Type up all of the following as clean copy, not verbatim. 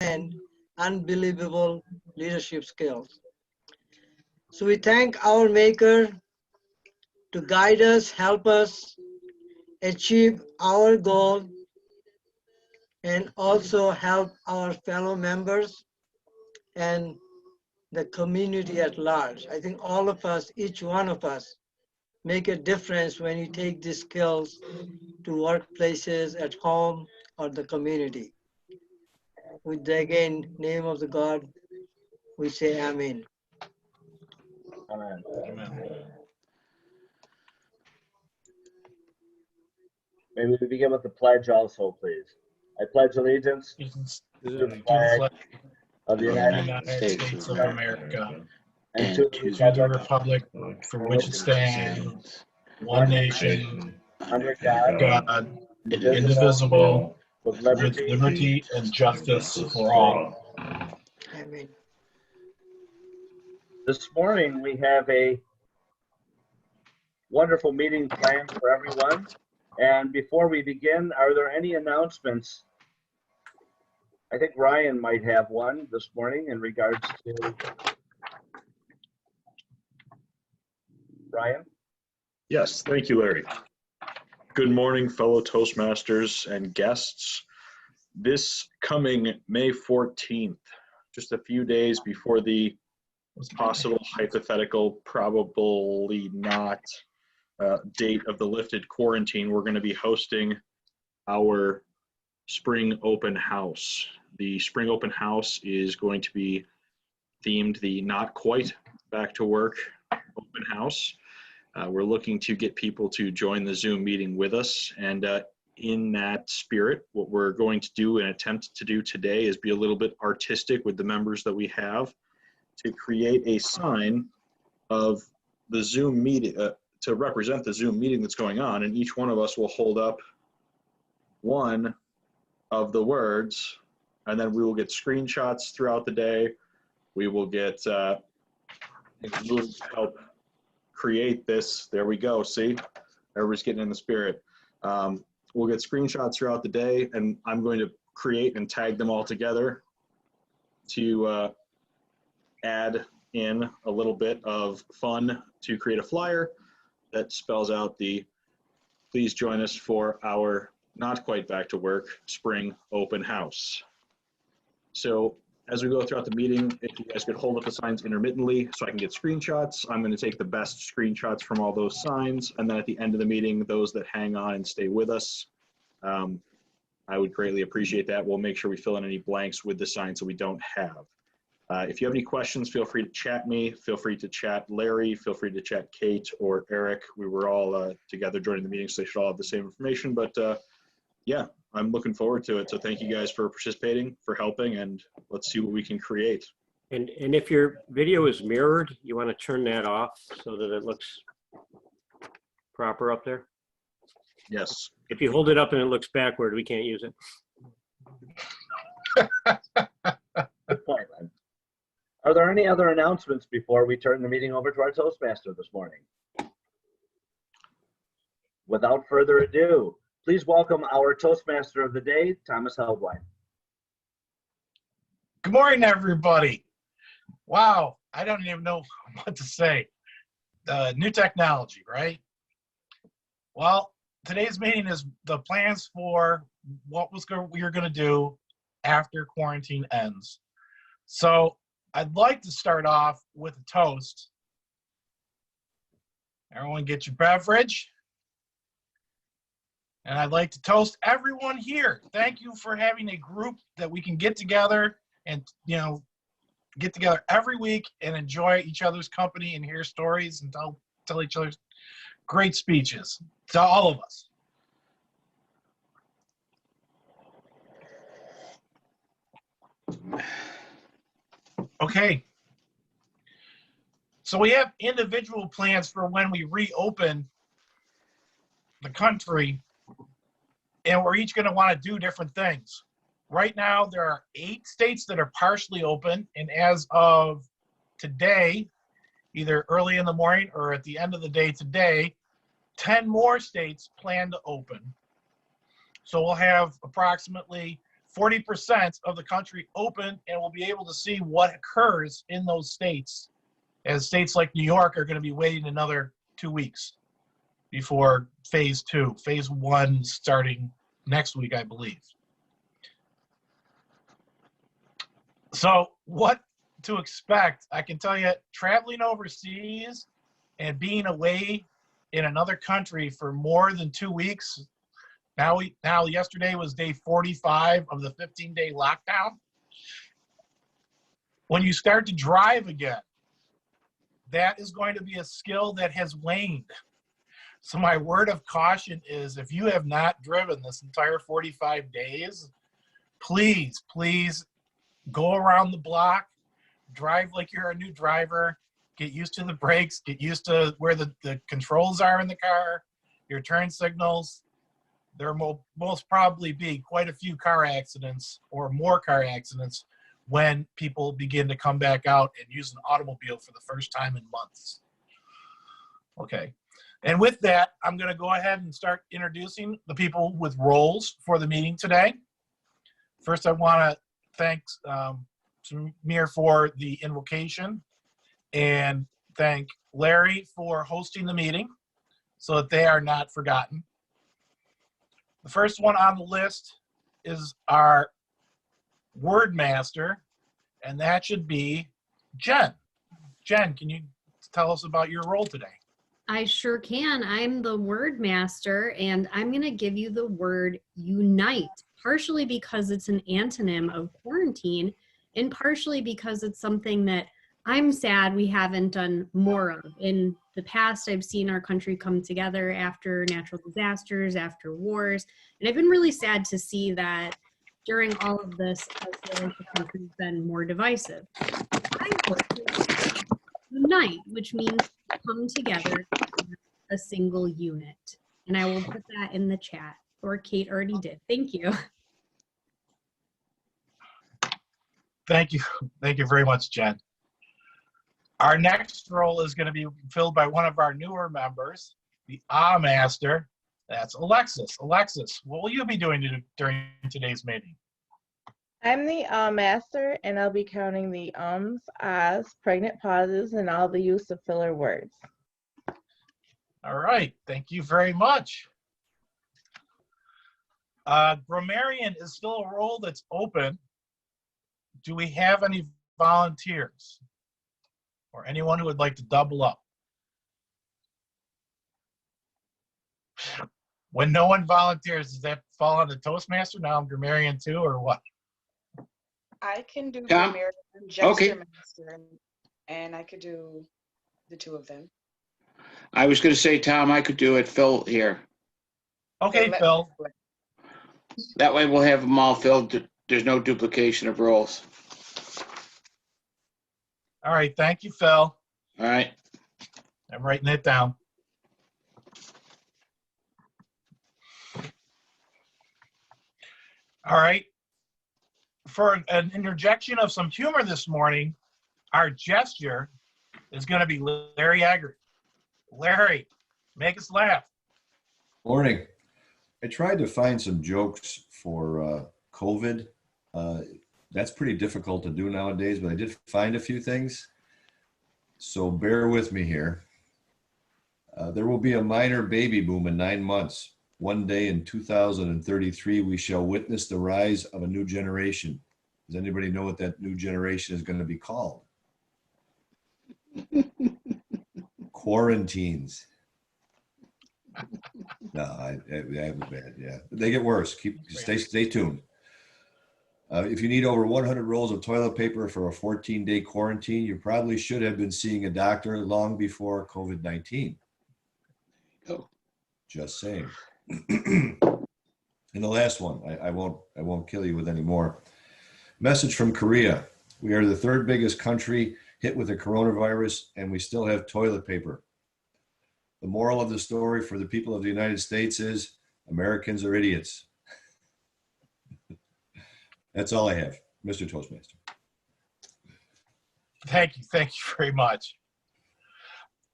and unbelievable leadership skills. So we thank our Maker to guide us, help us achieve our goal, and also help our fellow members and the community at large. I think all of us, each one of us, make a difference when you take these skills to workplaces, at home, or the community. With the, again, name of the God, we say Amen. Amen. May we begin with the pledge also, please. I pledge allegiance to the flag of the United States of America, and to the republic for which it stands, one nation, under God, God, indivisible, indivisible, with with liberty and justice for all. Amen. This morning we have a wonderful meeting planned for everyone. And before we begin, are there any announcements? I think Ryan might have one this morning in regards to Ryan. Yes, thank you, Larry. Good morning, fellow Toastmasters and guests. This coming May 14th, just a few days before the possible hypothetical, probably not date of the lifted quarantine, we're going to be hosting our spring open house. The spring open house is going to be themed the Not Quite Back to Work open house. We're looking to get people to join the Zoom meeting with us, and in that spirit, what we're going to do and attempt to do today is be a little bit artistic with the members that we have to create a sign of the Zoom meeting, to represent the Zoom meeting that's going on, and each one of us will hold up one of the words, and then we will get screenshots throughout the day. We will get we'll help create this. There we go. See, everybody's getting in the spirit. We'll get screenshots throughout the day, and I'm going to create and tag them all together to add in a little bit of fun to create a flyer that spells out the please join us for our Not Quite Back to Work spring open house. So as we go throughout the meeting, if you guys could hold up the signs intermittently so I can get screenshots, I'm going to take the best screenshots from all those signs, and then at the end of the meeting, those that hang on and stay with us, I would greatly appreciate that. We'll make sure we fill in any blanks with the signs that we don't have. If you have any questions, feel free to chat me, feel free to chat Larry, feel free to chat Kate or Eric. We were all together joining the meeting, so they should all have the same information, but yeah, I'm looking forward to it. So thank you guys for participating, for helping, and let's see what we can create. And if your video is mirrored, you want to turn that off so that it looks proper up there? Yes. If you hold it up and it looks backward, we can't use it. Good point, Len. Are there any other announcements before we turn the meeting over to our Toastmaster this morning? Without further ado, please welcome our Toastmaster of the day, Thomas Heldwein. Good morning, everybody. Wow, I don't even know what to say. New technology, right? Well, today's meeting is the plans for what we're going to do after quarantine ends. So I'd like to start off with a toast. Everyone get your beverage. And I'd like to toast everyone here. Thank you for having a group that we can get together and, you know, get together every week and enjoy each other's company and hear stories and tell each other great speeches. To all of us. Okay. So we have individual plans for when we reopen the country, and we're each going to want to do different things. Right now, there are 8 states that are partially open, and as of today, either early in the morning or at the end of the day today, 10 more states plan to open. So we'll have approximately 40% of the country open, and we'll be able to see what occurs in those states, as states like New York are going to be waiting another 2 weeks before phase 2. Phase 1 starting next week, I believe. So what to expect? I can tell you, traveling overseas and being away in another country for more than 2 weeks. Now yesterday was day 45 of the 15-day lockdown. When you start to drive again, that is going to be a skill that has waned. So my word of caution is, if you have not driven this entire 45 days, please go around the block, drive like you're a new driver, get used to the brakes, get used to where the controls are in the car, your turn signals. There will most probably be quite a few car accidents or more car accidents when people begin to come back out and use an automobile for the first time in months. Okay. And with that, I'm going to go ahead and start introducing the people with roles for the meeting today. First, I want to thank Samir for the invocation and thank Larry for hosting the meeting so that they are not forgotten. The first one on the list is our word master, and that should be Jen. Jen, can you tell us about your role today? I sure can. I'm the word master, and I'm going to give you the word unite, partially because it's an antonym of quarantine, and partially because it's something that I'm sad we haven't done more of. In the past, I've seen our country come together after natural disasters, after wars, and I've been really sad to see that during all of this, I feel like the country's been more divisive. I work to unite, which means to come together as a single unit. And I will put that in the chat, or Kate already did. Thank you. Thank you. Thank you very much, Jen. Our next role is going to be filled by one of our newer members, the Master. That's Alexis. Alexis, what will you be doing during today's meeting? I'm the master, and I'll be counting the ums, ahs, pregnant pauses, and all the use of filler words. All right. Thank you very much. Grammarian is still a role that's open. Do we have any volunteers or anyone who would like to double up? When no one volunteers, does that fall on the Toastmaster? Now I'm grammarian too, or what? I can do Tom? grammarian, Okay. gesture master, and I could do the two of them. I was going to say, Tom, I could do it. Phil here. Okay, let- Phil. That way we'll have them all filled. There's no duplication of roles. All right. Thank you, Phil. All right. I'm writing it down. All right. For an interjection of some humor this morning, our gesture is going to be Larry Eggert. Larry, make us laugh. Morning. I tried to find some jokes for COVID. That's pretty difficult to do nowadays, but I did find a few things. So bear with me here. There will be a minor baby boom in 9 months. One day in 2033, we shall witness the rise of a new generation. Does anybody know what that new generation is going to be called? Quarantines. No, I haven't bad. Yeah, they get worse. Stay tuned. If you need over 100 rolls of toilet paper for a 14-day quarantine, you probably should have been seeing a doctor long before COVID-19. Go. Just saying. And the last one, I won't kill you with any more. Message from Korea. We are the third biggest country hit with the coronavirus, and we still have toilet paper. The moral of the story for the people of the United States is Americans are idiots. That's all I have, Mr. Toastmaster. Thank you. Thank you very much.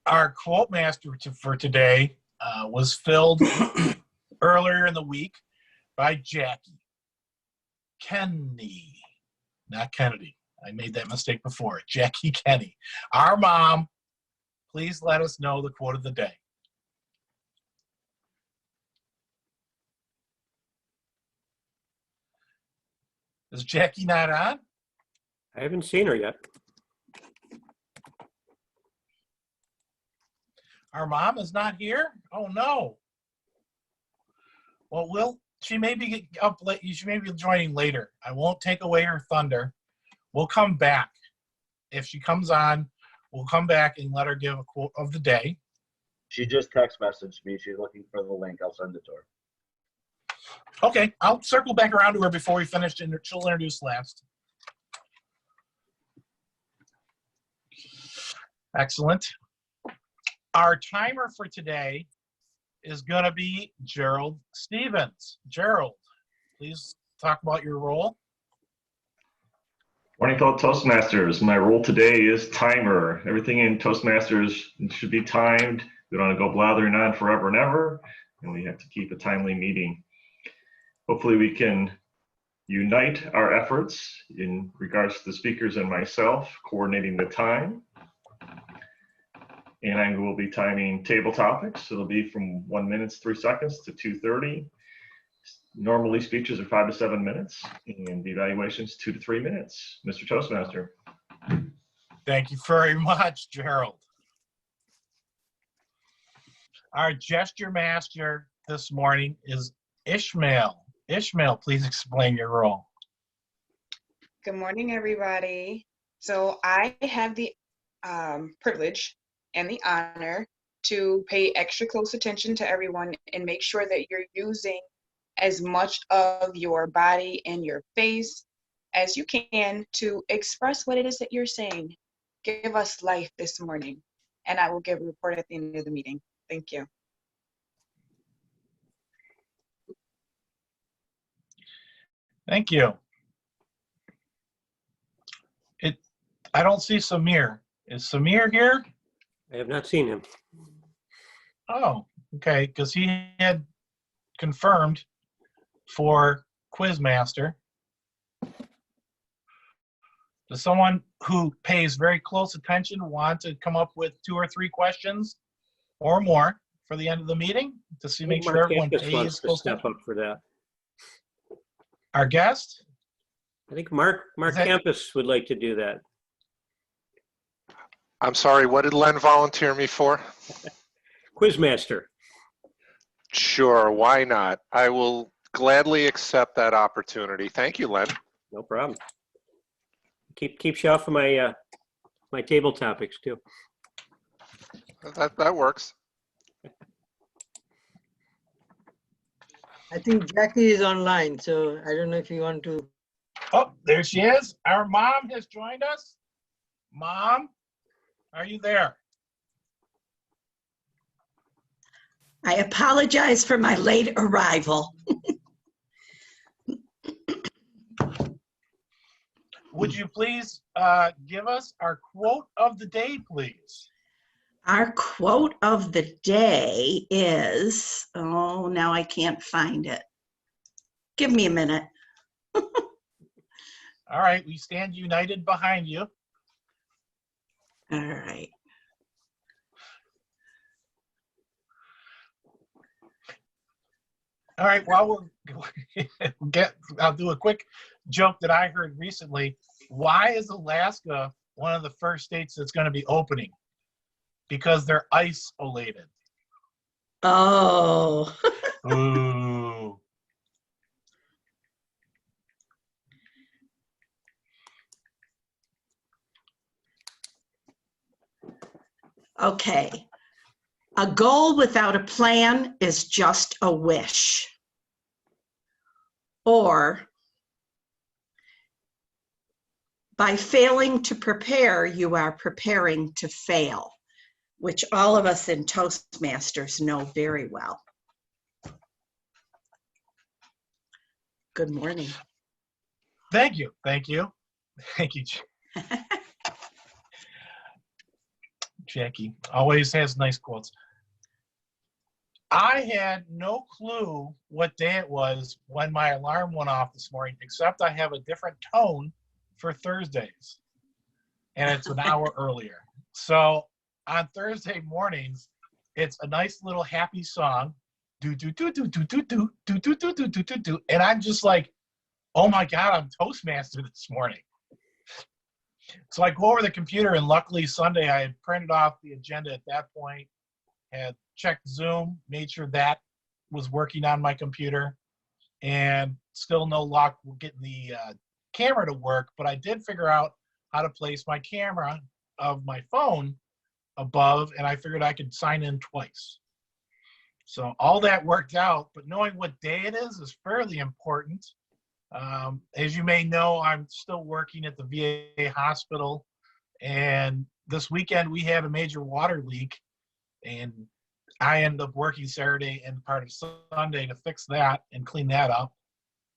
Our quote master for today was filled earlier in the week by Jackie. Kenny, not Kennedy. I made that mistake before. Jackie Kenny. Our mom, please let us know the quote of the day. Is Jackie not on? I haven't seen her yet. Our mom is not here? Oh no. Well, she may be up late. She may be joining later. I won't take away her thunder. We'll come back. If she comes on, we'll come back and let her give a quote of the day. She just text messaged me. She's looking for the link. I'll send it to her. Okay, I'll circle back around to her before we finish, and she'll introduce last. Excellent. Our timer for today is going to be Gerald Stevens. Gerald, please talk about your role. Morning, fellow Toastmasters. My role today is timer. Everything in Toastmasters should be timed. We don't want to go blathering on forever and ever, and we have to keep a timely meeting. Hopefully we can unite our efforts in regards to the speakers and myself, coordinating the time. And I will be timing table topics. It'll be from 1 minute, 3 seconds to 2:30. Normally speeches are 5 to 7 minutes, and the evaluations 2 to 3 minutes. Mr. Toastmaster. Thank you very much, Gerald. Our gesture master this morning is Ishmael. Ishmael, please explain your role. Good morning, everybody. So I have the privilege and the honor to pay extra close attention to everyone and make sure that you're using as much of your body and your face as you can to express what it is that you're saying. Give us life this morning, and I will give a report at the end of the meeting. Thank you. Thank you. I don't see Samir. Is Samir here? I have not seen him. Oh, okay, because he had confirmed for Quizmaster. Does someone who pays very close attention want to come up with 2 or 3 questions or more for the end of the meeting to see, make sure everyone pays close step attention? up for that. Our guest? I think Mark Campus would like to do that. I'm sorry, what did Len volunteer me for? Quizmaster. Sure, why not? I will gladly accept that opportunity. Thank you, Len. No problem. Keeps you off of my my table topics too. That works. I think Jackie is online, so I don't know if you want to. Oh, there she is. Our mom has joined us. Mom, are you there? I apologize for my late arrival. Would you please give us our quote of the day, please? Our quote of the day is, oh, now I can't find it. Give me a minute. All right, we stand united behind you. All right. All right, while I'll do a quick joke that I heard recently. Why is Alaska one of the first states that's going to be opening? Because they're isolated. Oh. Ooh. Okay. A goal without a plan is just a wish. Or, by failing to prepare, you are preparing to fail, which all of us in Toastmasters know very well. Good morning. Thank you. Thank you. Thank you. Jackie always has nice quotes. I had no clue what day it was when my alarm went off this morning, except I have a different tone for Thursdays, and it's an hour earlier. So on Thursday mornings, it's a nice little happy song, do do do do do do do do do do do do do do, and I'm just like, oh my God, I'm Toastmaster this morning. So I go over the computer, and luckily Sunday I had printed off the agenda at that point, had checked Zoom, made sure that was working on my computer, and still no luck getting the camera to work, but I did figure out how to place my camera of my phone above, and I figured I could sign in twice. So all that worked out, but knowing what day it is fairly important. As you may know, I'm still working at the VA hospital, and this weekend we had a major water leak, and I ended up working Saturday and part of Sunday to fix that and clean that up.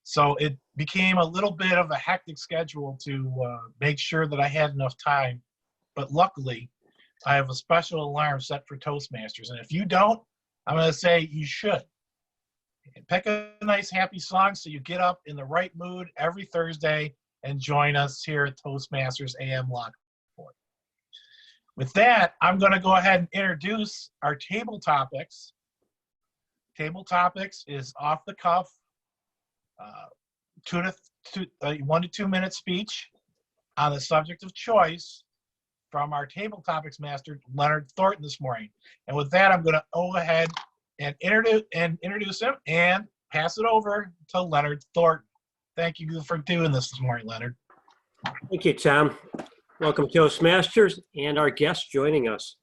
So it became a little bit of a hectic schedule to make sure that I had enough time, but luckily I have a special alarm set for Toastmasters, and if you don't, I'm going to say you should. Pick a nice happy song so you get up in the right mood every Thursday and join us here at Toastmasters AM Lockport. With that, I'm going to go ahead and introduce our table topics. Table topics is off the cuff, 1 to 2 minute speech on the subject of choice from our table topics master, Leonard Thornton, this morning. And with that, I'm going to go ahead and introduce him and pass it over to Leonard Thornton. Thank you for doing this morning, Leonard. Thank you, Tom. Welcome, Toastmasters, and our guests joining us.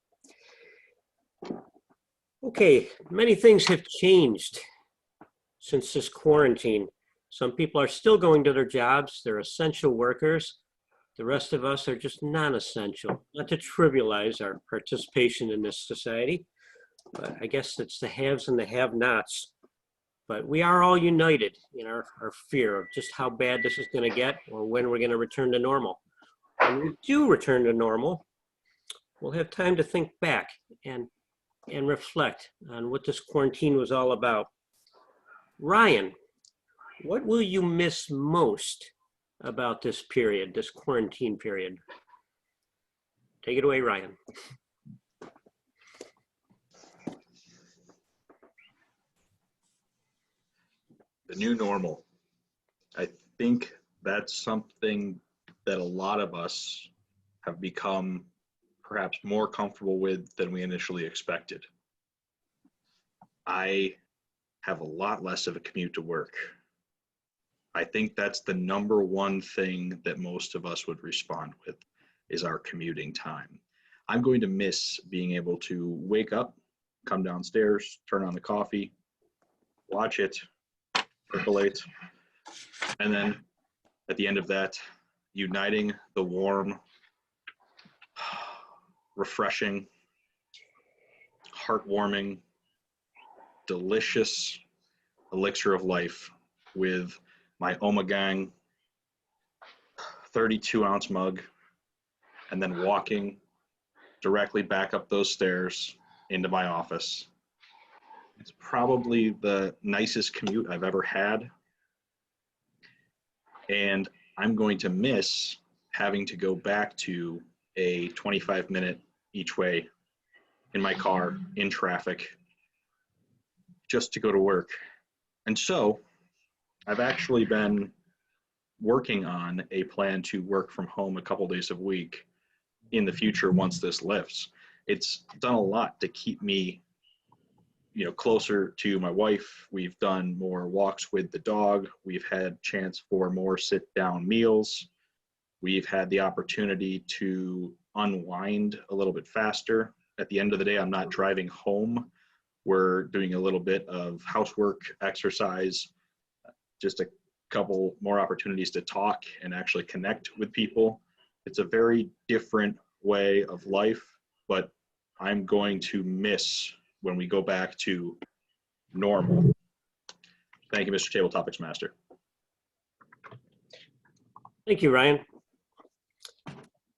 Okay, many things have changed since this quarantine. Some people are still going to their jobs. They're essential workers. The rest of us are just non-essential. Not to trivialize our participation in this society, but I guess it's the haves and the have-nots. But we are all united in our fear of just how bad this is going to get or when we're going to return to normal. When we do return to normal, we'll have time to think back and reflect on what this quarantine was all about. Ryan, what will you miss most about this period, this quarantine period? Take it away, Ryan. The new normal. I think that's something that a lot of us have become perhaps more comfortable with than we initially expected. I have a lot less of a commute to work. I think that's the number one thing that most of us would respond with is our commuting time. I'm going to miss being able to wake up, come downstairs, turn on the coffee, watch it, percolate, and then at the end of that, uniting the warm, refreshing, heartwarming, delicious elixir of life with my Omegang 32-ounce mug, and then walking directly back up those stairs into my office. It's probably the nicest commute I've ever had. And I'm going to miss having to go back to a 25-minute each way in my car, in traffic, just to go to work. And so I've actually been working on a plan to work from home a couple days a week in the future once this lifts. It's done a lot to keep me closer to my wife. We've done more walks with the dog. We've had chance for more sit-down meals. We've had the opportunity to unwind a little bit faster. At the end of the day, I'm not driving home. We're doing a little bit of housework, exercise, just a couple more opportunities to talk and actually connect with people. It's a very different way of life, but I'm going to miss when we go back to normal. Thank you, Mr. Table Topics Master. Thank you, Ryan.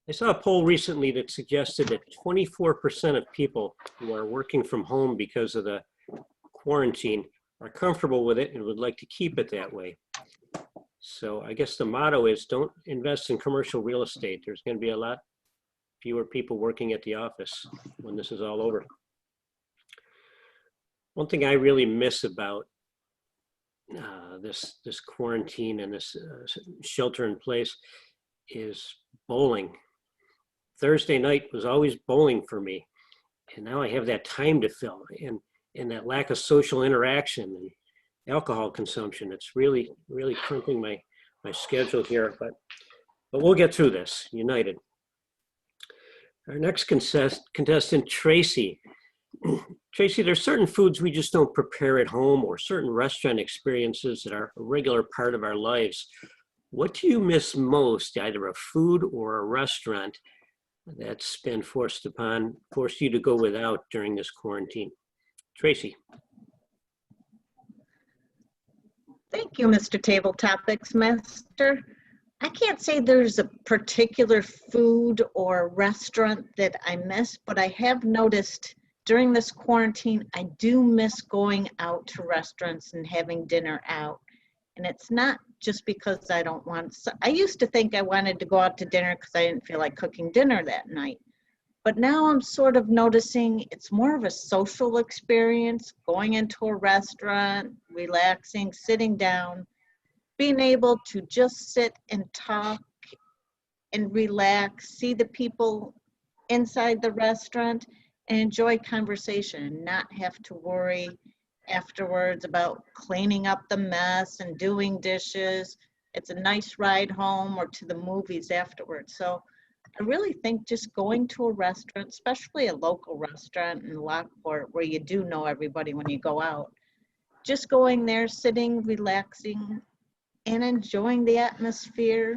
I saw a poll recently that suggested that 24% of people who are working from home because of the quarantine are comfortable with it and would like to keep it that way. So I guess the motto is don't invest in commercial real estate. There's going to be a lot fewer people working at the office when this is all over. One thing I really miss about this quarantine and this shelter in place is bowling. Thursday night was always bowling for me, and now I have that time to fill, and that lack of social interaction and alcohol consumption. It's really crimping my schedule here, but we'll get through this united. Our next contestant, Tracy. Tracy, there's certain foods we just don't prepare at home, or certain restaurant experiences that are a regular part of our lives. What do you miss most, either a food or a restaurant that's been forced you to go without during this quarantine? Tracy. Thank you, Mr. Table Topics Master. I can't say there's a particular food or restaurant that I miss, but I have noticed during this quarantine, I do miss going out to restaurants and having dinner out. And it's not just because I don't want, I used to think I wanted to go out to dinner because I didn't feel like cooking dinner that night. But now I'm sort of noticing it's more of a social experience, going into a restaurant, relaxing, sitting down, being able to just sit and talk and relax, see the people inside the restaurant and enjoy conversation and not have to worry afterwards about cleaning up the mess and doing dishes. It's a nice ride home or to the movies afterwards. So I really think just going to a restaurant, especially a local restaurant in Lockport where you do know everybody when you go out, just going there, sitting, relaxing, and enjoying the atmosphere,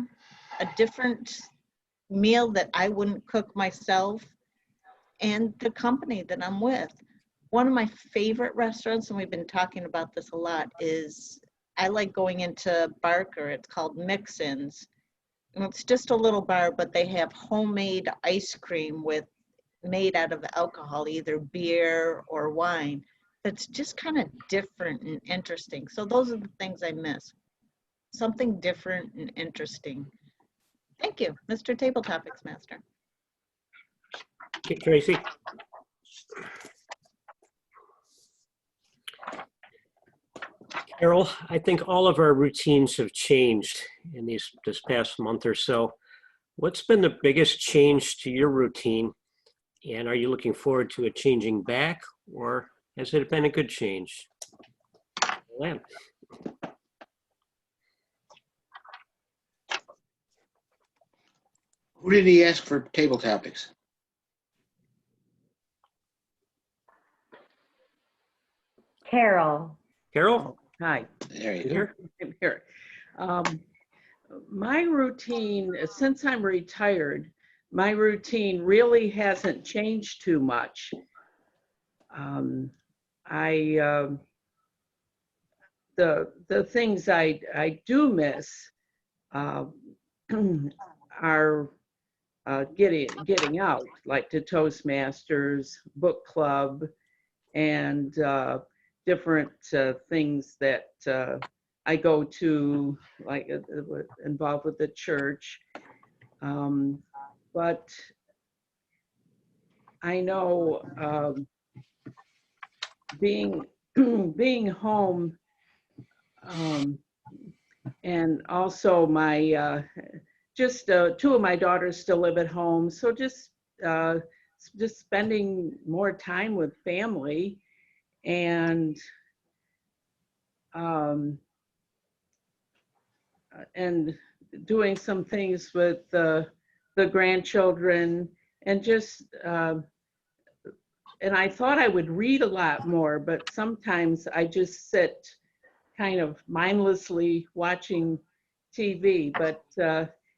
a different meal that I wouldn't cook myself, and the company that I'm with. One of my favorite restaurants, and we've been talking about this a lot, is I like going into Barker. It's called Mix-Ins. And it's just a little bar, but they have homemade ice cream made out of alcohol, either beer or wine. That's just kind of different and interesting. So those are the things I miss. Something different and interesting. Thank you, Mr. Table Topics Master. Okay, Tracy. Carol, I think all of our routines have changed in this past month or so. What's been the biggest change to your routine? And are you looking forward to it changing back, or has it been a good change? Lamb. Who did he ask for table topics? Carol. Carol? Hi. There you Here? I'm here. My routine, since I'm retired, my routine really hasn't changed too much. The things I do miss are getting out, like to Toastmasters, book club, and different things that I go to, like involved with the church. But I know being home, and also my just two of my daughters still live at home, so just spending more time with family and doing some things with the grandchildren, and just and I thought I would read a lot more, but sometimes I just sit kind of mindlessly watching TV. But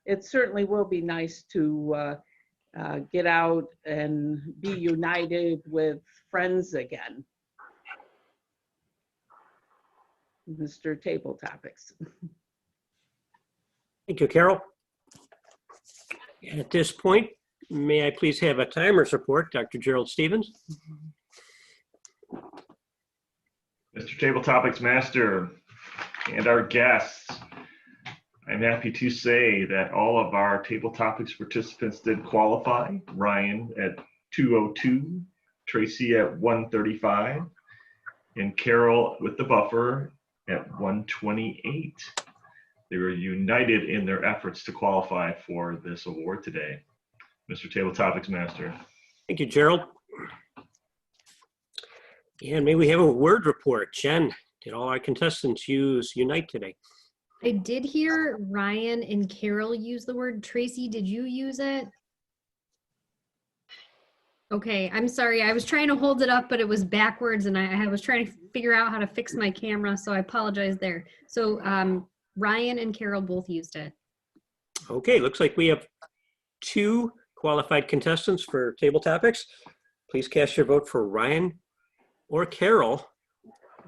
it certainly will be nice to get out and be united with friends again. Mr. Table Topics. Thank you, Carol. At this point, may I please have a timer's report, Dr. Gerald Stevens? Mr. Table Topics Master, and our guests. I'm happy to say that all of our Table Topics participants did qualify. Ryan at 202, Tracy at 135, and Carol with the buffer at 128. They were united in their efforts to qualify for this award today. Mr. Table Topics Master. Thank you, Gerald. And may we have a word report. Jen, did all our contestants use Unite today? I did hear Ryan and Carol use the word. Tracy, did you use it? Okay, I'm sorry. I was trying to hold it up, but it was backwards, and I was trying to figure out how to fix my camera, so I apologize there. So Ryan and Carol both used it. Okay, looks like we have 2 qualified contestants for Table Topics. Please cast your vote for Ryan or Carol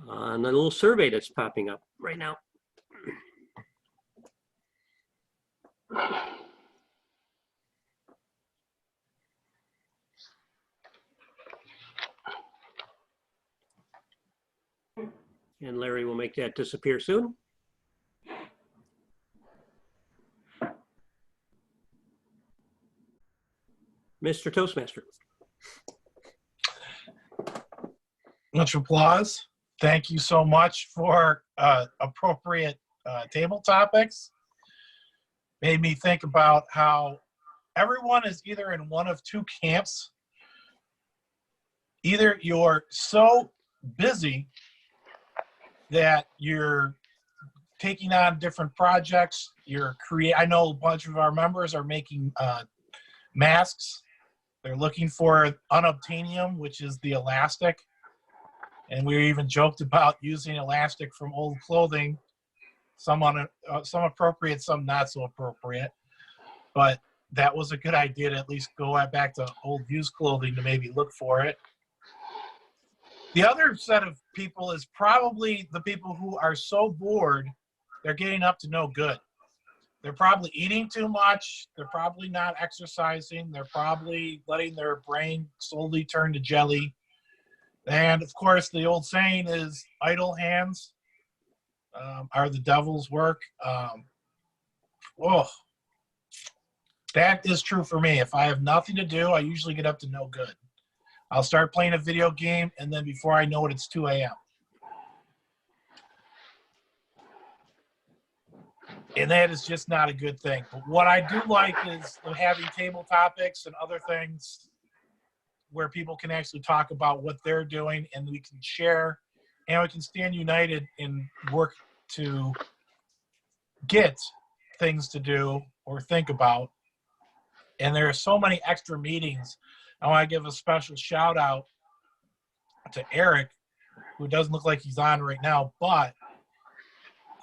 on the little survey that's popping up right now. And Larry will make that disappear soon. Mr. Toastmaster. Much applause. Thank you so much for appropriate table topics. Made me think about how everyone is either in one of 2 camps. Either you're so busy that you're taking on different projects. I know a bunch of our members are making masks. They're looking for unobtainium, which is the elastic. And we even joked about using elastic from old clothing, some appropriate, some not so appropriate. But that was a good idea to at least go back to old used clothing to maybe look for it. The other set of people is probably the people who are so bored, they're getting up to no good. They're probably eating too much. They're probably not exercising. They're probably letting their brain slowly turn to jelly. And of course, the old saying is idle hands are the devil's work. That is true for me. If I have nothing to do, I usually get up to no good. I'll start playing a video game, and then before I know it, it's 2 a.m. And that is just not a good thing. But what I do like is having table topics and other things where people can actually talk about what they're doing, and we can share, and we can stand united and work to get things to do or think about. And there are so many extra meetings. I want to give a special shout out to Eric, who doesn't look like he's on right now, but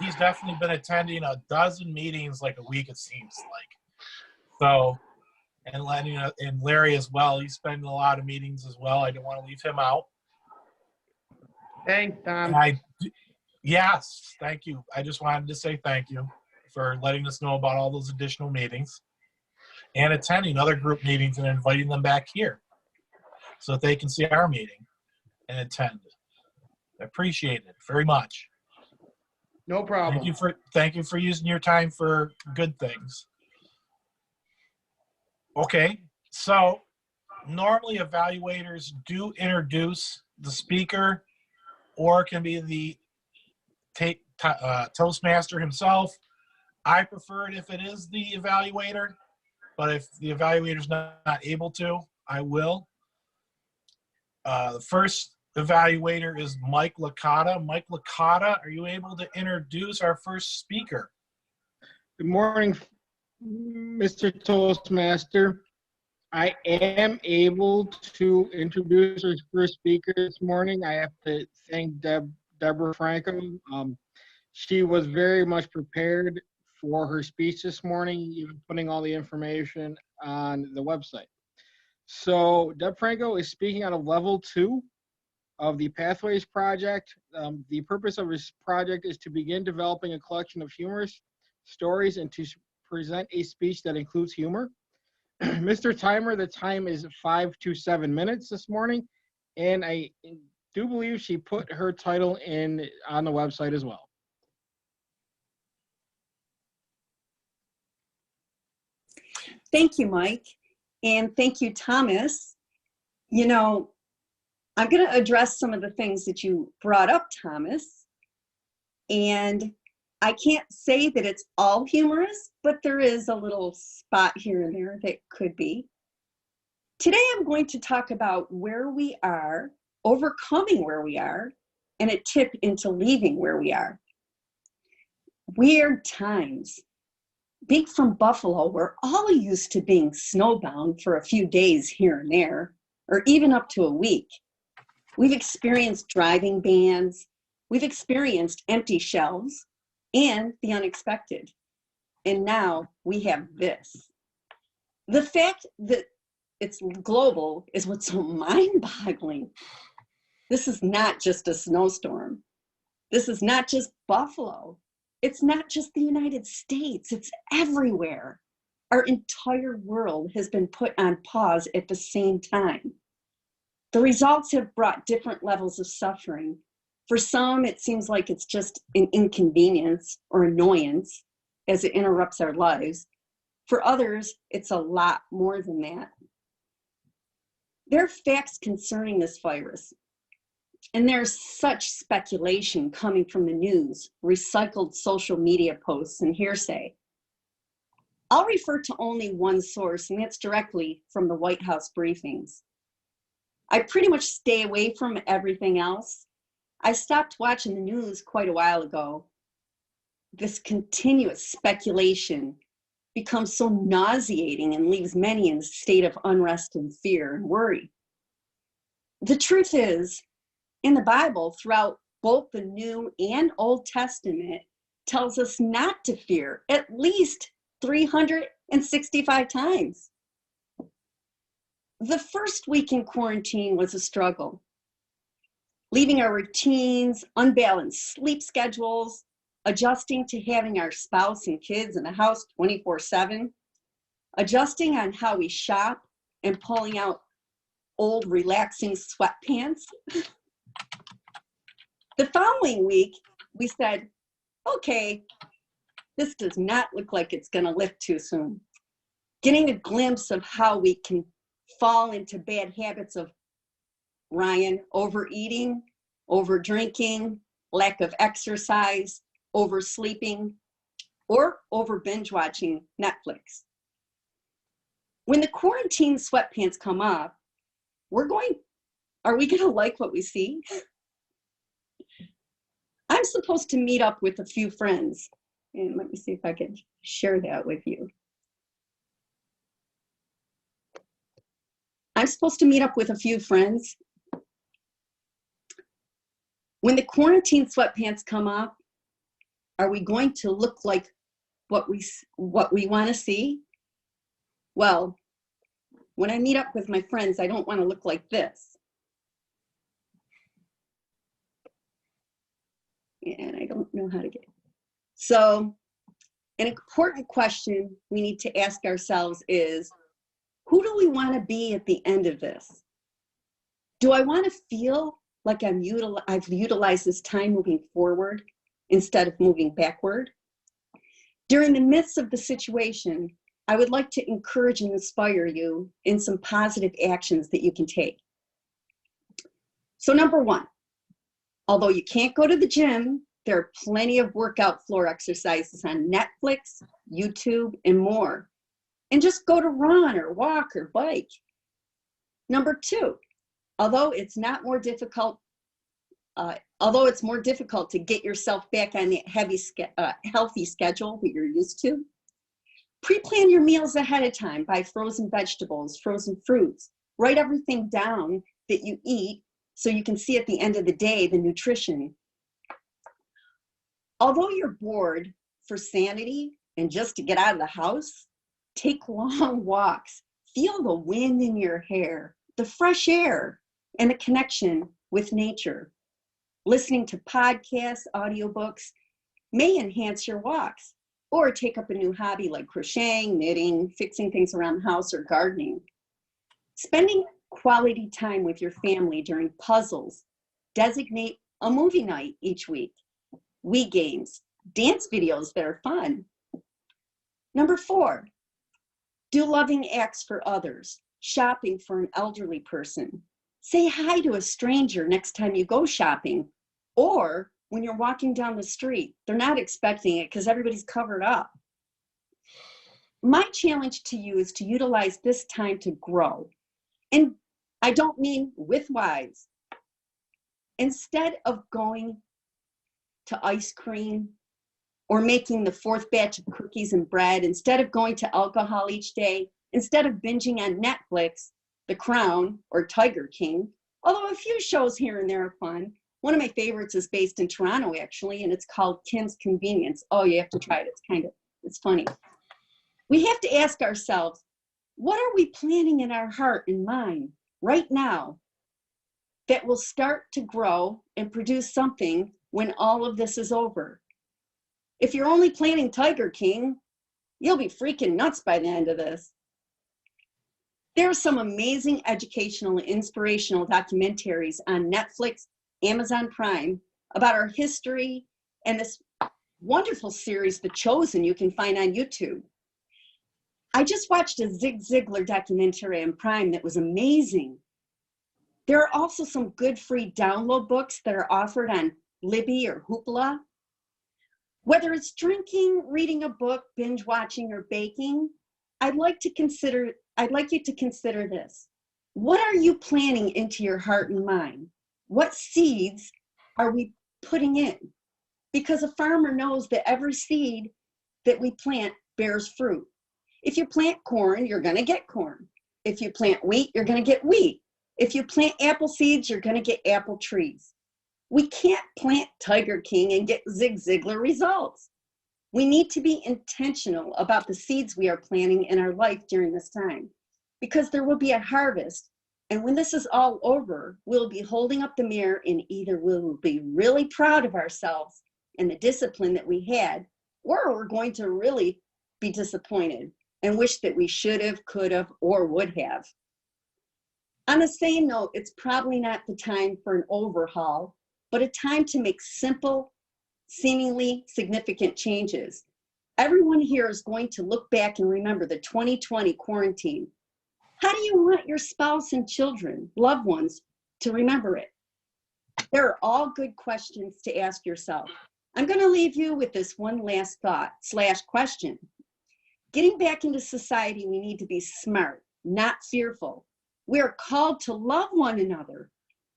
he's definitely been attending a dozen meetings like a week, it seems like. So, and Larry as well. He's spending a lot of meetings as well. I don't want to leave him out. Thanks, Tom. Yes, thank you. I just wanted to say thank you for letting us know about all those additional meetings and attending other group meetings and inviting them back here so that they can see our meeting and attend. I appreciate it very much. No problem. Thank you for using your time for good things. Okay, so normally evaluators do introduce the speaker, or it can be the Toastmaster himself. I prefer it if it is the evaluator, but if the evaluator's not able to, I will. The first evaluator is Mike Licata. Mike Licata, are you able to introduce our first speaker? Good morning, Mr. Toastmaster. I am able to introduce our first speaker this morning. I have to thank Deborah Franco. She was very much prepared for her speech this morning, even putting all the information on the website. So Deb Franco is speaking out of level 2 of the Pathways Project. The purpose of this project is to begin developing a collection of humorous stories and to present a speech that includes humor. Mr. Timer, the time is 5 to 7 minutes this morning, and I do believe she put her title in on the website as well. Thank you, Mike. And thank you, Thomas. You know, I'm going to address some of the things that you brought up, Thomas. And I can't say that it's all humorous, but there is a little spot here and there that could be. Today, I'm going to talk about where we are, overcoming where we are, and a tip into leaving where we are. Weird times. Being from Buffalo, we're all used to being snowbound for a few days here and there, or even up to a week. We've experienced driving bans, we've experienced empty shelves, and the unexpected. And now we have this. The fact that it's global is what's so mind-boggling. This is not just a snowstorm. This is not just Buffalo. It's not just the United States, it's everywhere. Our entire world has been put on pause at the same time. The results have brought different levels of suffering. For some, it seems like it's just an inconvenience or annoyance as it interrupts our lives. For others, it's a lot more than that. There are facts concerning this virus. And there's such speculation coming from the news, recycled social media posts, and hearsay. I'll refer to only one source, and that's directly from the White House briefings. I pretty much stay away from everything else. I stopped watching the news quite a while ago. This continuous speculation becomes so nauseating and leaves many in a state of unrest and fear and worry. The truth is, in the Bible, throughout both the New and Old Testament, tells us not to fear at least 365 times. The first week in quarantine was a struggle. Leaving our routines, unbalanced sleep schedules, adjusting to having our spouse and kids in the house 24/7, adjusting on how we shop and pulling out old relaxing sweatpants. The following week, we said, okay, this does not look like it's going to lift too soon. Getting a glimpse of how we can fall into bad habits of, Ryan, overeating, over-drinking, lack of exercise, oversleeping, or over binge watching Netflix. When the quarantine sweatpants come up, are we going to like what we see? I'm supposed to meet up with a few friends. And let me see if I can share that with you. I'm supposed to meet up with a few friends. When the quarantine sweatpants come up, are we going to look like what we want to see? Well, when I meet up with my friends, I don't want to look like this. And I don't know how to get it. So an important question we need to ask ourselves is, who do we want to be at the end of this? Do I want to feel like I've utilized this time moving forward instead of moving backward? During the midst of the situation, I would like to encourage and inspire you in some positive actions that you can take. So number one, although you can't go to the gym, there are plenty of workout floor exercises on Netflix, YouTube, and more. And just go to run or walk or bike. Number two, although it's more difficult to get yourself back on that healthy schedule that you're used to, pre-plan your meals ahead of time. Buy frozen vegetables, frozen fruits. Write everything down that you eat so you can see at the end of the day the nutrition. Although you're bored, for sanity and just to get out of the house, take long walks. Feel the wind in your hair, the fresh air, and the connection with nature. Listening to podcasts, audiobooks may enhance your walks, or take up a new hobby like crocheting, knitting, fixing things around the house, or gardening. Spending quality time with your family during puzzles, Designate a movie night each week. Wii games, dance videos that are fun. Number 4, do loving acts for others. Shopping for an elderly person. Say hi to a stranger next time you go shopping, or when you're walking down the street. They're not expecting it because everybody's covered up. My challenge to you is to utilize this time to grow. And I don't mean with wise. Instead of going to ice cream or making the 4th batch of cookies and bread, instead of going to alcohol each day, instead of binging on Netflix, The Crown or Tiger King, although a few shows here and there are fun. One of my favorites is based in Toronto, actually, and it's called Kim's Convenience. Oh, you have to try it. It's funny. We have to ask ourselves, what are we planning in our heart and mind right now that will start to grow and produce something when all of this is over? If you're only planning Tiger King, you'll be freaking nuts by the end of this. There are some amazing educational and inspirational documentaries on Netflix, Amazon Prime about our history, and this wonderful series, The Chosen, you can find on YouTube. I just watched a Zig Ziglar documentary on Prime that was amazing. There are also some good free download books that are offered on Libby or Hoopla. Whether it's drinking, reading a book, binge watching, or baking, I'd like you to consider this. What are you planting into your heart and mind? What seeds are we putting in? Because a farmer knows that every seed that we plant bears fruit. If you plant corn, you're going to get corn. If you plant wheat, you're going to get wheat. If you plant apple seeds, you're going to get apple trees. We can't plant Tiger King and get Zig Ziglar results. We need to be intentional about the seeds we are planting in our life during this time, because there will be a harvest. And when this is all over, we'll be holding up the mirror and either we'll be really proud of ourselves and the discipline that we had, or we're going to really be disappointed and wish that we should have, could have, or would have. On the same note, it's probably not the time for an overhaul, but a time to make simple, seemingly significant changes. Everyone here is going to look back and remember the 2020 quarantine. How do you want your spouse and children, loved ones, to remember it? There are all good questions to ask yourself. I'm going to leave you with this one last thought / question. Getting back into society, we need to be smart, not fearful. We are called to love one another.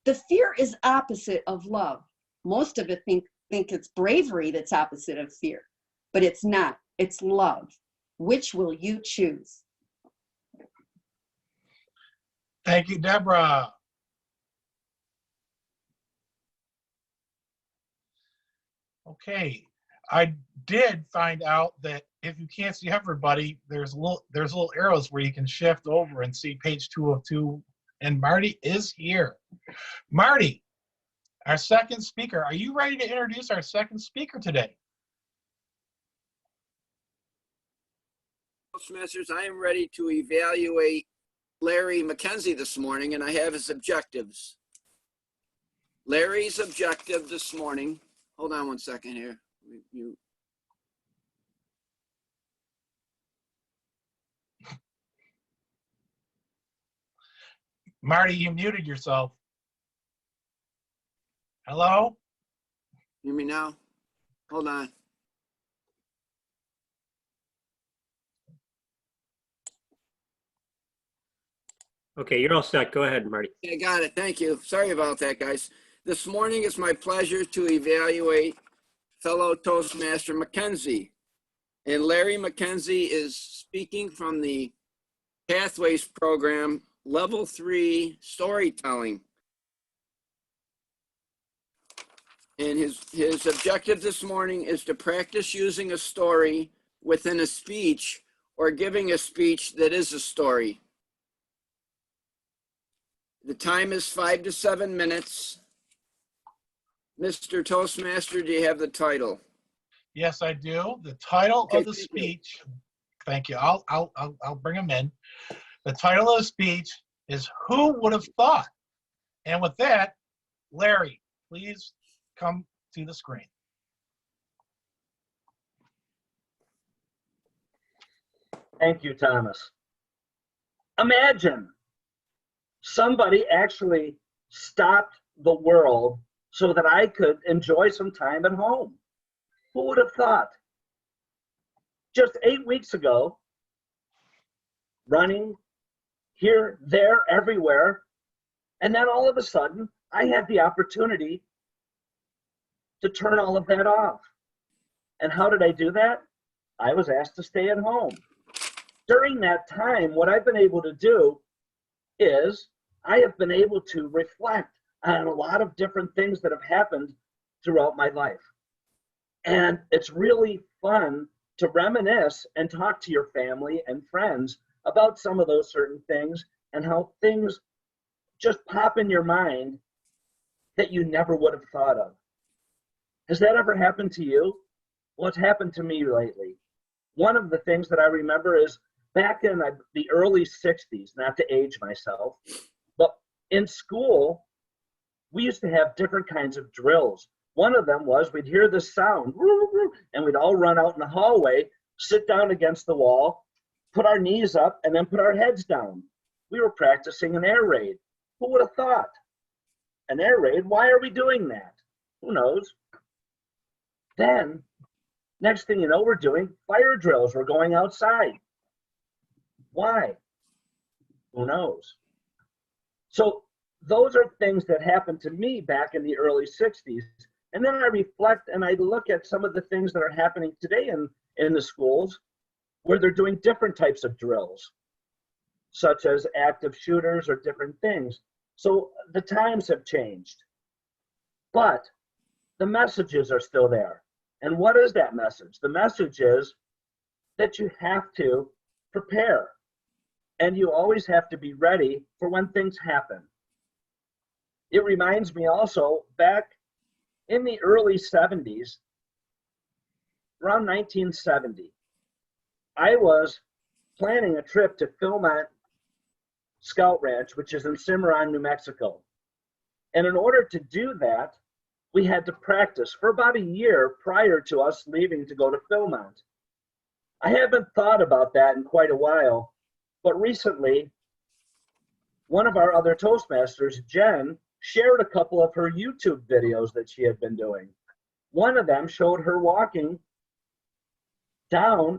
The fear is opposite of love. Most of us think it's bravery that's opposite of fear, but it's not. It's love. Which will you choose? Thank you, Deborah. Okay, I did find out that if you can't see everybody, there's little arrows where you can shift over and see page 202, and Marty is here. Marty, our second speaker, are you ready to introduce our second speaker today? Toastmasters, I am ready to evaluate Larry McKenzie this morning, and I have his objectives. Larry's objective this morning, hold on one second here. Marty, you muted yourself. Hello? Hear me now? Hold on. Okay, you're all set. Go ahead, Marty. I got it. Thank you. Sorry about that, guys. This morning it's my pleasure to evaluate fellow Toastmaster McKenzie. And Larry McKenzie is speaking from the Pathways program, Level 3 Storytelling. And his objective this morning is to practice using a story within a speech or giving a speech that is a story. The time is 5 to 7 minutes. Mr. Toastmaster, do you have the title? Yes, I do. The title of the speech, thank you. I'll bring him in. The title of the speech is Who Would Have Thought? And with that, Larry, please come to the screen. Thank you, Thomas. Imagine somebody actually stopped the world so that I could enjoy some time at home. Who would have thought? Just 8 weeks ago, running here, there, everywhere, and then all of a sudden, I had the opportunity to turn all of that off. And how did I do that? I was asked to stay at home. During that time, what I've been able to do is I have been able to reflect on a lot of different things that have happened throughout my life. And it's really fun to reminisce and talk to your family and friends about some of those certain things and how things just pop in your mind that you never would have thought of. Has that ever happened to you? Well, it's happened to me lately. One of the things that I remember is back in the early 60s, not to age myself, but in school, we used to have different kinds of drills. One of them was we'd hear this sound, and we'd all run out in the hallway, sit down against the wall, put our knees up, and then put our heads down. We were practicing an air raid. Who would have thought? An air raid? Why are we doing that? Who knows? Then, next thing you know, we're doing fire drills. We're going outside. Why? Who knows? So those are things that happened to me back in the early 60s. And then I reflect and I look at some of the things that are happening today in the schools where they're doing different types of drills, such as active shooters or different things. So the times have changed, but the messages are still there. And what is that message? The message is that you have to prepare, and you always have to be ready for when things happen. It reminds me also back in the early 70s, around 1970, I was planning a trip to Philmont Scout Ranch, which is in Cimarron, New Mexico. And in order to do that, we had to practice for about a year prior to us leaving to go to Philmont. I haven't thought about that in quite a while, but recently, one of our other Toastmasters, Jen, shared a couple of her YouTube videos that she had been doing. One of them showed her walking down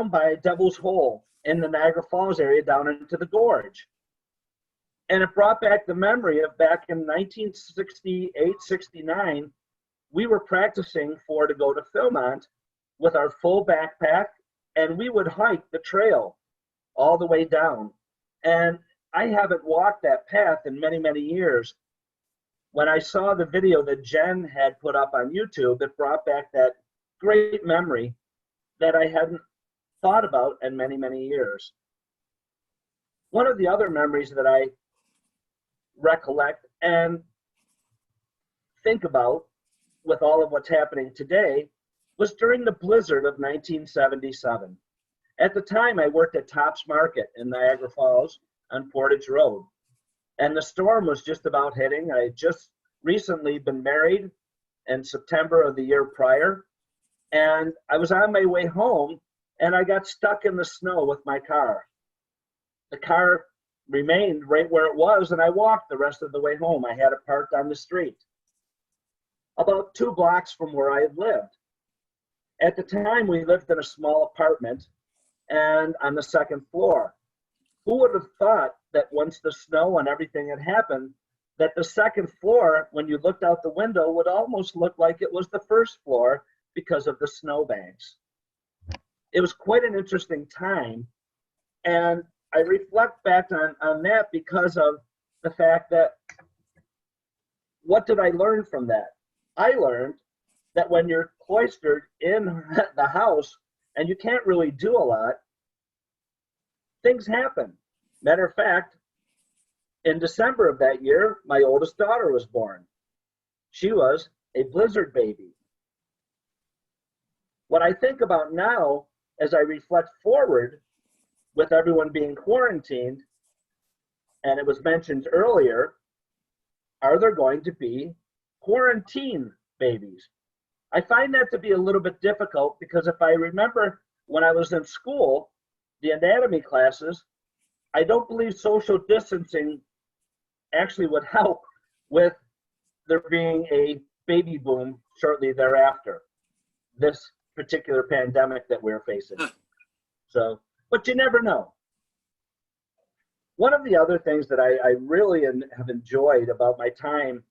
by Devil's Hole in the Niagara Falls area, down into the gorge. And it brought back the memory of back in 1968, 69, we were practicing to go to Philmont with our full backpack, and we would hike the trail all the way down. And I haven't walked that path in many, many years. When I saw the video that Jen had put up on YouTube, it brought back that great memory that I hadn't thought about in many, many years. One of the other memories that I recollect and think about with all of what's happening today was during the blizzard of 1977. At the time, I worked at Tops Market in Niagara Falls on Portage Road, and the storm was just about hitting. I had just recently been married in September of the year prior, and I was on my way home, and I got stuck in the snow with my car. The car remained right where it was, and I walked the rest of the way home. I had it parked on the street, about 2 blocks from where I had lived. At the time, we lived in a small apartment and on the 2nd floor. Who would have thought that once the snow and everything had happened, that the 2nd floor, when you looked out the window, would almost look like it was the 1st floor because of the snowbanks. It was quite an interesting time, and I reflect back on that because of the fact that, what did I learn from that? I learned that when you're cloistered in the house and you can't really do a lot, things happen. Matter of fact, in December of that year, my oldest daughter was born. She was a blizzard baby. What I think about now, as I reflect forward, with everyone being quarantined, and it was mentioned earlier, are there going to be quarantine babies? I find that to be a little bit difficult because if I remember when I was in school, the anatomy classes, I don't believe social distancing actually would help with there being a baby boom shortly thereafter, this particular pandemic that we're facing. So, but you never know. One of the other things that I really have enjoyed about my time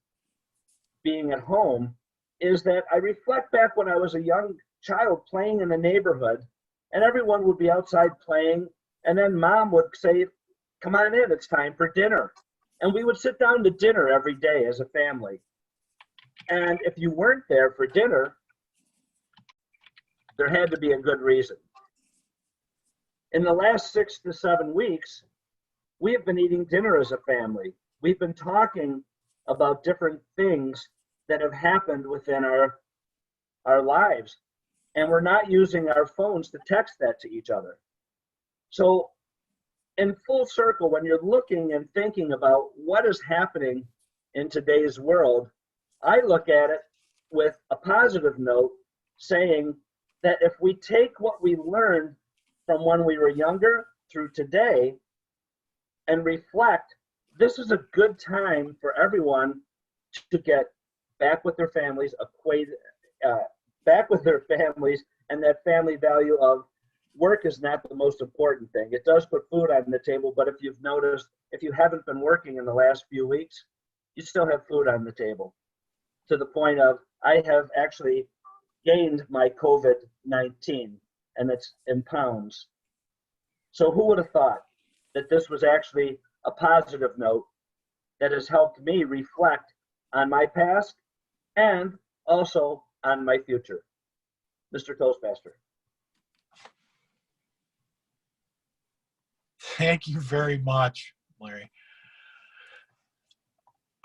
being at home is that I reflect back when I was a young child playing in the neighborhood, and everyone would be outside playing, and then mom would say, come on in, it's time for dinner. And we would sit down to dinner every day as a family. And if you weren't there for dinner, there had to be a good reason. In the last 6 to 7 weeks, we have been eating dinner as a family. We've been talking about different things that have happened within our lives. And we're not using our phones to text that to each other. So in full circle, when you're looking and thinking about what is happening in today's world, I look at it with a positive note, saying that if we take what we learned from when we were younger through today and reflect, this is a good time for everyone to get back with their families, back with their families, and that family value of work is not the most important thing. It does put food on the table, but if you've noticed, if you haven't been working in the last few weeks, you still have food on the table. To the point of, I have actually gained my COVID-19, and it's in pounds. So who would have thought that this was actually a positive note that has helped me reflect on my past and also on my future? Mr. Toastmaster. Thank you very much, Larry.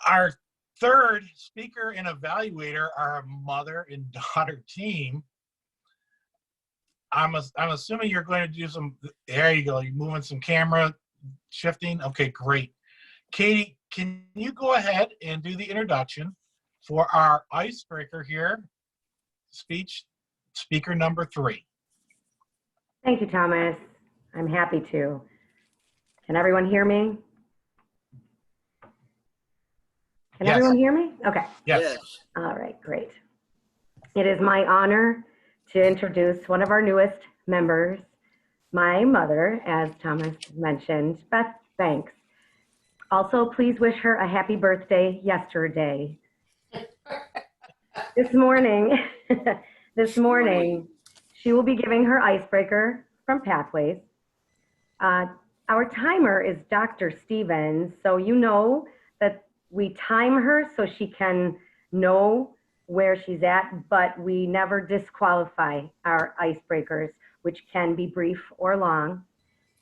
Our third speaker and evaluator, our mother and daughter team. I'm assuming you're going to do some, there you go, you're moving some camera shifting. Okay, great. Katie, can you go ahead and do the introduction for our icebreaker here, speaker number 3. Thank you, Thomas. I'm happy to. Can everyone hear me? Can Yes. everyone hear me? Okay. Yes. All right, great. It is my honor to introduce one of our newest members, my mother, as Thomas mentioned, Beth Banks. Also, please wish her a happy birthday yesterday. This morning, she will be giving her icebreaker from Pathways. Our timer is Dr. Stevens, so you know that we time her so she can know where she's at, but we never disqualify our icebreakers, which can be brief or long.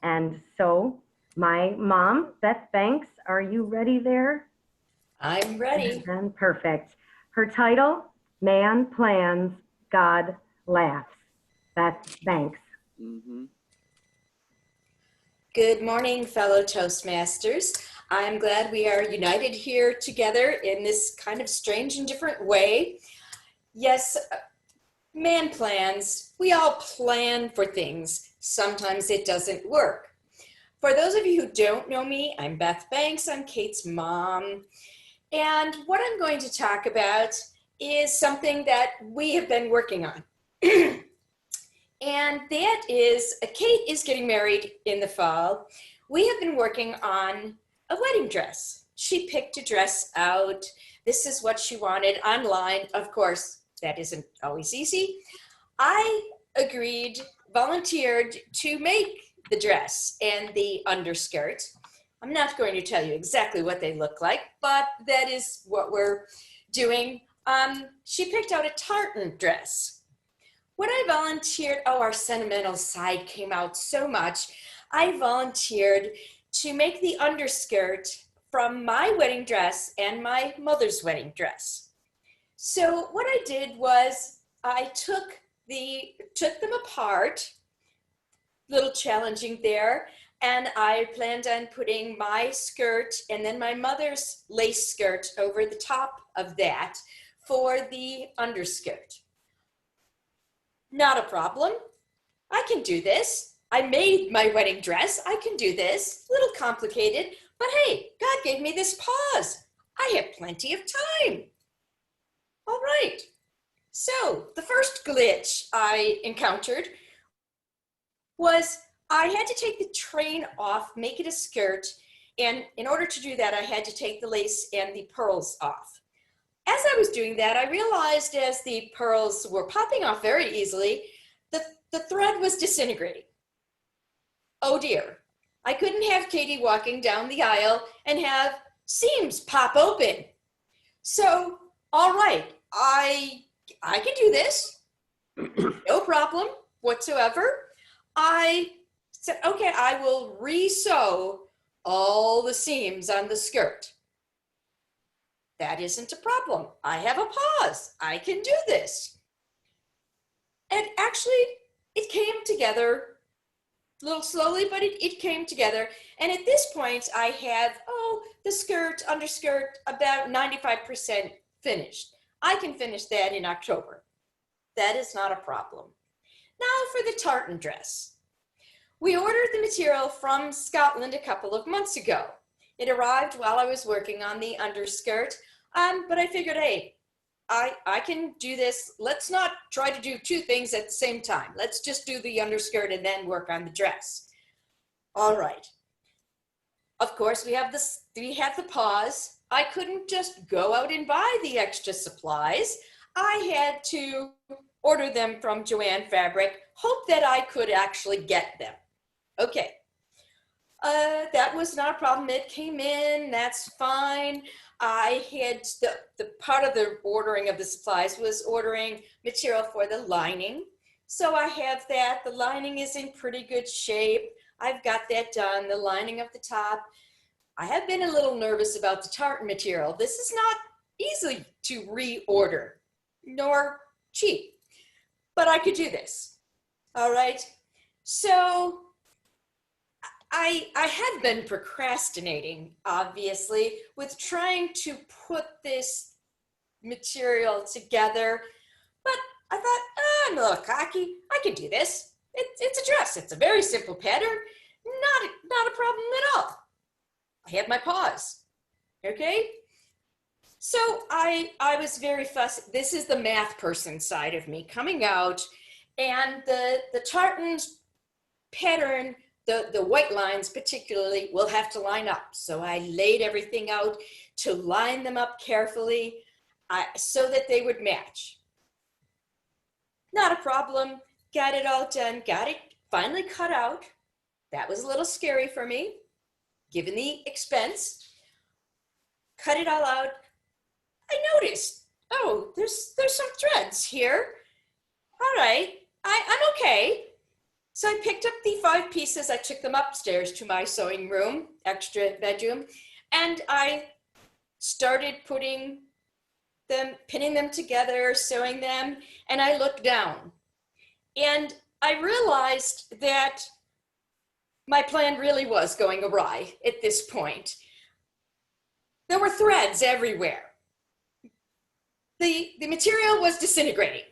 And so my mom, Beth Banks, are you ready there? I'm ready. And perfect. Her title, Man Plans, God Laughs. Beth Banks. Good morning, fellow Toastmasters. I'm glad we are united here together in this kind of strange and different way. Yes, man plans. We all plan for things. Sometimes it doesn't work. For those of you who don't know me, I'm Beth Banks. I'm Kate's mom. And what I'm going to talk about is something that we have been working on. And that is, Kate is getting married in the fall. We have been working on a wedding dress. She picked a dress out. This is what she wanted online. Of course, that isn't always easy. I agreed, volunteered to make the dress and the underskirt. I'm not going to tell you exactly what they look like, but that is what we're doing. She picked out a tartan dress. When I volunteered, oh, our sentimental side came out so much. I volunteered to make the underskirt from my wedding dress and my mother's wedding dress. So what I did was I took them apart, little challenging there, And I planned on putting my skirt and then my mother's lace skirt over the top of that for the underskirt. Not a problem. I can do this. I made my wedding dress. I can do this. A little complicated, but hey, God gave me this pause. I have plenty of time. All right. So the first glitch I encountered was I had to take the train off, make it a skirt, and in order to do that, I had to take the lace and the pearls off. As I was doing that, I realized as the pearls were popping off very easily, the thread was disintegrating. Oh dear. I couldn't have Katie walking down the aisle and have seams pop open. So, all right, I can do this. No problem whatsoever. I said, okay, I will re-sew all the seams on the skirt. That isn't a problem. I have a pause. I can do this. And actually, it came together a little slowly, but it came together. And at this point, I have, the skirt, underskirt, about 95% finished. I can finish that in October. That is not a problem. Now for the tartan dress. We ordered the material from Scotland a couple of months ago. It arrived while I was working on the underskirt, but I figured, hey, I can do this. Let's not try to do two things at the same time. Let's just do the underskirt and then work on the dress. All right. Of course, we have the pause. I couldn't just go out and buy the extra supplies. I had to order them from Joann Fabric, hope that I could actually get them. Okay. That was not a problem. It came in, that's fine. I had the part of the ordering of the supplies was ordering material for the lining. So I have that. The lining is in pretty good shape. I've got that done, the lining of the top. I have been a little nervous about the tartan material. This is not easy to reorder, nor cheap, but I could do this. All right. So I had been procrastinating, obviously, with trying to put this material together, but I thought, I'm a little cocky. I can do this. It's a dress. It's a very simple pattern. Not a problem at all. I had my pause. Okay? So I was very fussy. This is the math person side of me coming out, and the tartan pattern, the white lines particularly, will have to line up. So I laid everything out to line them up carefully so that they would match. Not a problem. Got it all done. Got it finally cut out. That was a little scary for me, given the expense. Cut it all out. I noticed, there's some threads here. All right, I'm okay. So I picked up the 5 pieces. I took them upstairs to my sewing room, extra bedroom, and I started putting them, pinning them together, sewing them, and I looked down. And I realized that my plan really was going awry at this point. There were threads everywhere. The material was disintegrating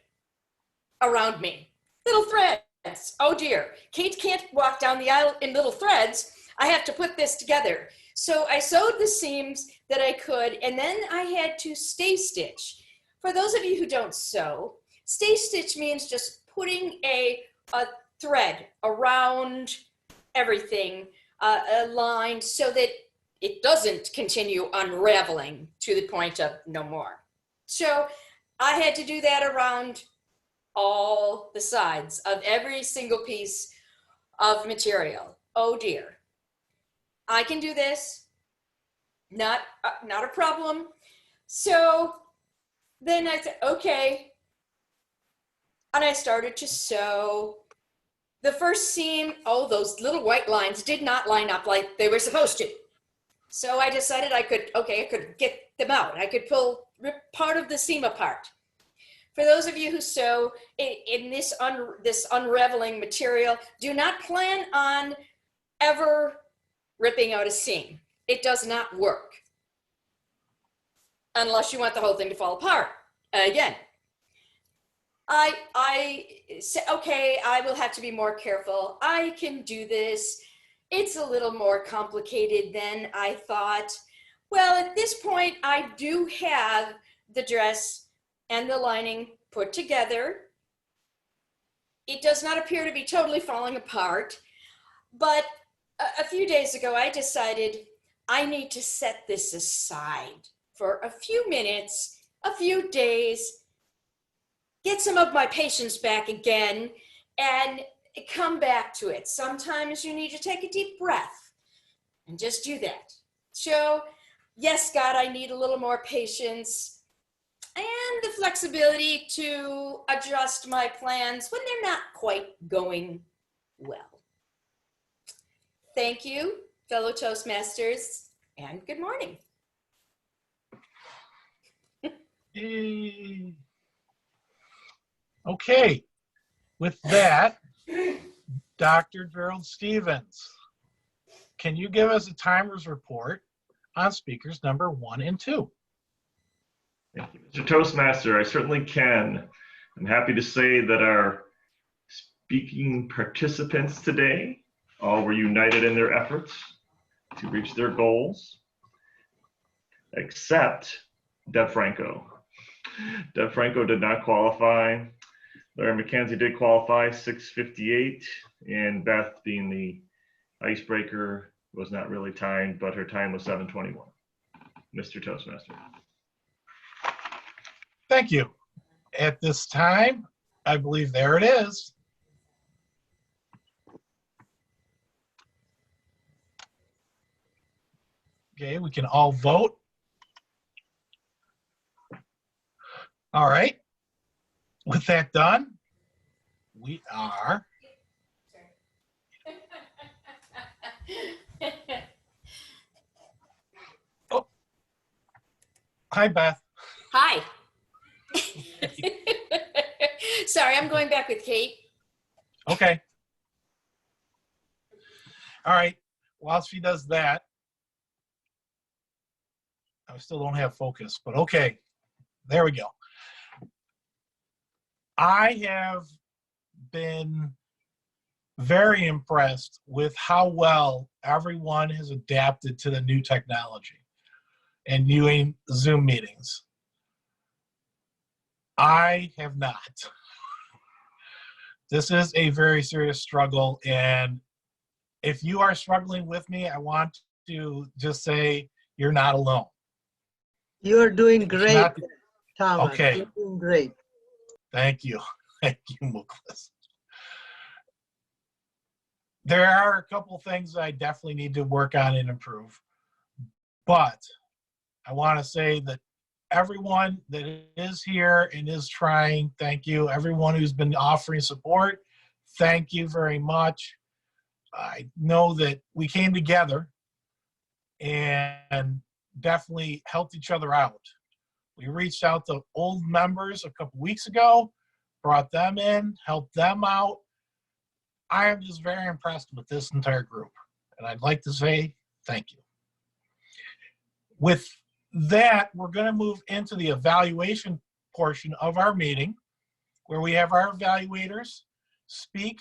around me. Little threads. Oh dear. Kate can't walk down the aisle in little threads. I have to put this together. So I sewed the seams that I could, and then I had to stay stitch. For those of you who don't sew, stay stitch means just putting a thread around everything, aligned so that it doesn't continue unraveling to the point of no more. So I had to do that around all the sides of every single piece of material. Oh dear. I can do this. Not a problem. So then I said, okay. And I started to sew. The first seam, those little white lines did not line up like they were supposed to. So I decided I could get them out. I could rip part of the seam apart. For those of you who sew in this unraveling material, do not plan on ever ripping out a seam. It does not work. Unless you want the whole thing to fall apart. Again, I say, okay, I will have to be more careful. I can do this. It's a little more complicated than I thought. Well, at this point, I do have the dress and the lining put together. It does not appear to be totally falling apart, but a few days ago, I decided I need to set this aside for a few minutes, a few days, get some of my patience back again, and come back to it. Sometimes you need to take a deep breath and just do that. So, yes, God, I need a little more patience and the flexibility to adjust my plans when they're not quite going well. Thank you, fellow Toastmasters, and good morning. Yay. Okay, with that, Dr. Gerald Stevens, can you give us a timers report on speakers number 1 and 2? Thank you, Mr. Toastmaster. I certainly can. I'm happy to say that our speaking participants today all were united in their efforts to reach their goals, except Deb Franco. Deb Franco did not qualify. Larry McKenzie did qualify, 6:58, and Beth, being the icebreaker, was not really timed, but her time was 7:21. Mr. Toastmaster. Thank you. At this time, I believe there it is. Okay, we can all vote. All right. With that done, we are oh, hi Beth. Hi. Sorry, I'm going back with Kate. Okay. All right. While she does that, I still don't have focus, but okay. There we go. I have been very impressed with how well everyone has adapted to the new technology and doing Zoom meetings. I have not. This is a very serious struggle, and if you are struggling with me, I want to just say you're not alone. You're doing great, not- Thomas. Okay. You're doing great. Thank you. Thank you, Muklas. There are a couple things I definitely need to work on and improve. But I want to say that everyone that is here and is trying, thank you. Everyone who's been offering support, thank you very much. I know that we came together and definitely helped each other out. We reached out to old members a couple weeks ago, brought them in, helped them out. I am just very impressed with this entire group, and I'd like to say thank you. With that, we're going to move into the evaluation portion of our meeting, where we have our evaluators speak.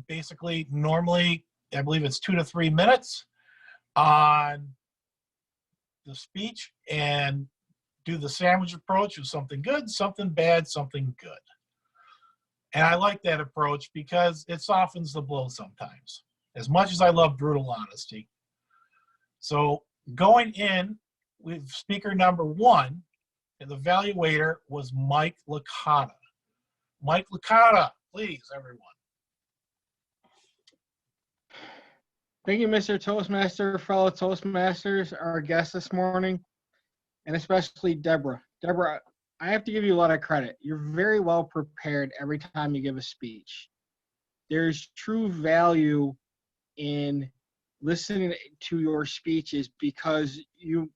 Basically, normally, I believe it's 2 to 3 minutes on the speech and do the sandwich approach of something good, something bad, something good. And I like that approach because it softens the blow sometimes, as much as I love brutal honesty. So going in with speaker number 1, and the evaluator was Mike Licata. Mike Licata, please, everyone. Thank you, Mr. Toastmaster, fellow Toastmasters, our guest this morning, and especially Deborah. Deborah, I have to give you a lot of credit. You're very well prepared every time you give a speech. There's true value in listening to your speeches because you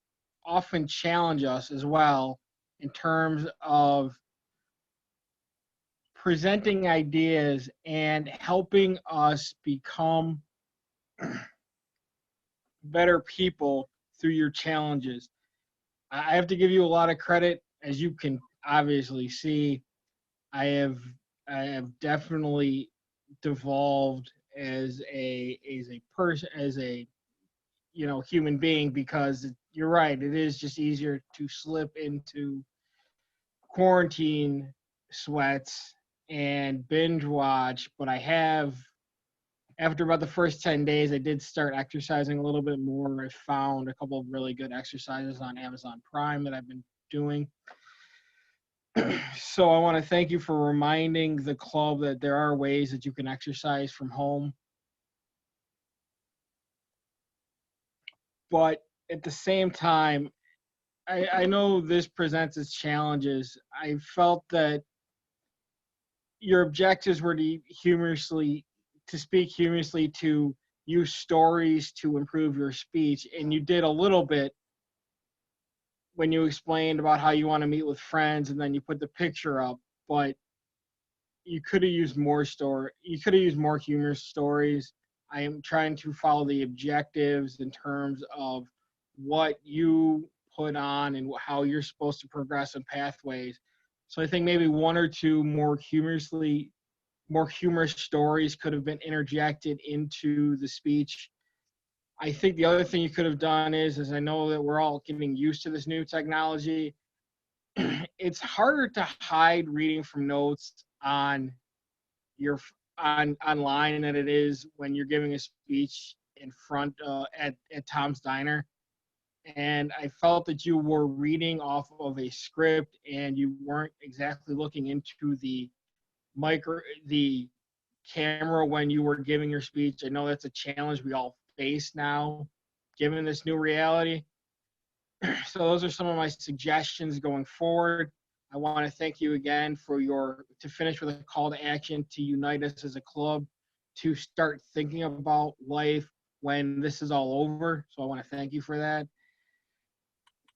often challenge us as well in terms of presenting ideas and helping us become better people through your challenges. I have to give you a lot of credit. As you can obviously see, I have definitely devolved as a person, as a human being, because you're right, it is just easier to slip into quarantine sweats and binge watch. But I have, after about the first 10 days, I did start exercising a little bit more. I found a couple of really good exercises on Amazon Prime that I've been doing. So I want to thank you for reminding the club that there are ways that you can exercise from home. But at the same time, I know this presents its challenges. I felt that your objectives were to speak humorously, to use stories to improve your speech, and you did a little bit when you explained about how you want to meet with friends and then you put the picture up. But you could have used more humorous stories. I am trying to follow the objectives in terms of what you put on and how you're supposed to progress in pathways. So I think maybe one or two more humorous stories could have been interjected into the speech. I think the other thing you could have done is I know that we're all getting used to this new technology. It's harder to hide reading from notes on online than it is when you're giving a speech in front at Tom's Diner. And I felt that you were reading off of a script and you weren't exactly looking into the camera when you were giving your speech. I know that's a challenge we all face now, given this new reality. So those are some of my suggestions going forward. I want to thank you again to finish with a call to action to unite us as a club, to start thinking about life when this is all over. So I want to thank you for that.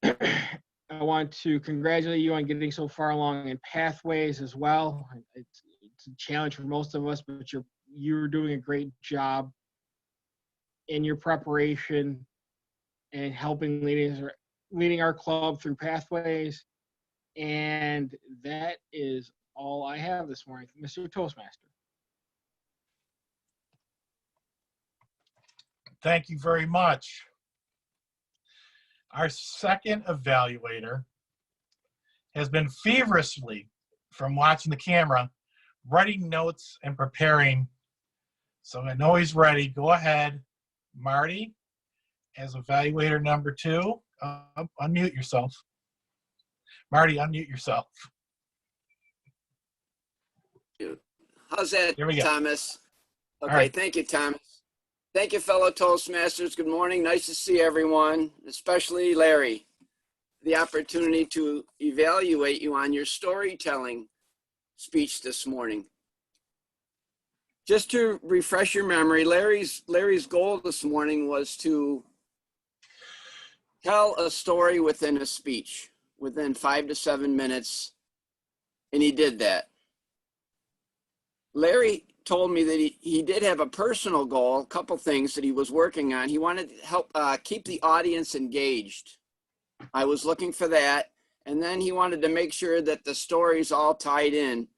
I want to congratulate you on getting so far along in pathways as well. It's a challenge for most of us, but you're doing a great job in your preparation and helping leading our club through pathways. And that is all I have this morning, Mr. Toastmaster. Thank you very much. Our second evaluator has been feverishly, from watching the camera, writing notes and preparing. So I know he's ready. Go ahead, Marty, as evaluator number 2. Unmute yourself. Marty, unmute yourself. How's that, Here we go. Thomas? Okay, right. Thank you, Thomas. Thank you, fellow Toastmasters. Good morning. Nice to see everyone, especially Larry. The opportunity to evaluate you on your storytelling speech this morning. Just to refresh your memory, Larry's goal this morning was to tell a story within a speech, within 5 to 7 minutes, and he did that. Larry told me that he did have a personal goal, a couple things that he was working on. He wanted to help keep the audience engaged. I was looking for that. And then he wanted to make sure that the stories all tied in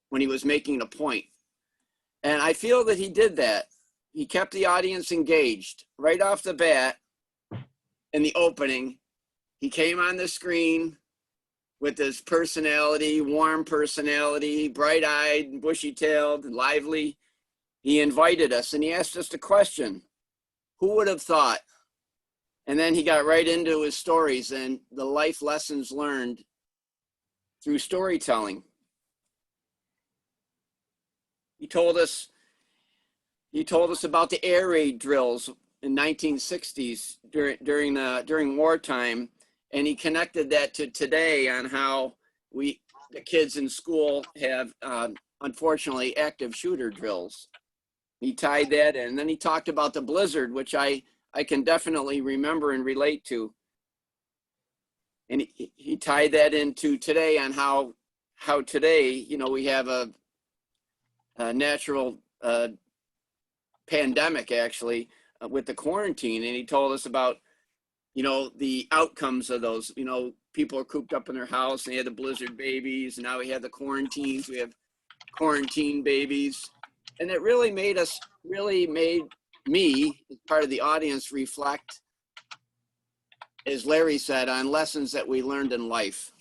when he was making a point. And I feel that he did that. He kept the audience engaged. Right off the bat, in the opening, he came on the screen with his personality, warm personality, bright-eyed, bushy-tailed, lively. He invited us and he asked us a question. Who would have thought? And then he got right into his stories and the life lessons learned through storytelling. He told us about the air raid drills in 1960s during wartime. And he connected that to today on how the kids in school have, unfortunately, active shooter drills. He tied that in. And then he talked about the blizzard, which I can definitely remember and relate to. And he tied that into today on how how today, you know, we have a natural pandemic actually with the quarantine, and he told us about, you know, the outcomes of those. You know, people are cooped up in their house, and they had the blizzard babies, and now we have the quarantines. We have quarantine babies, and it really made me, as part of the audience, reflect, as Larry said, on lessons that we learned in life.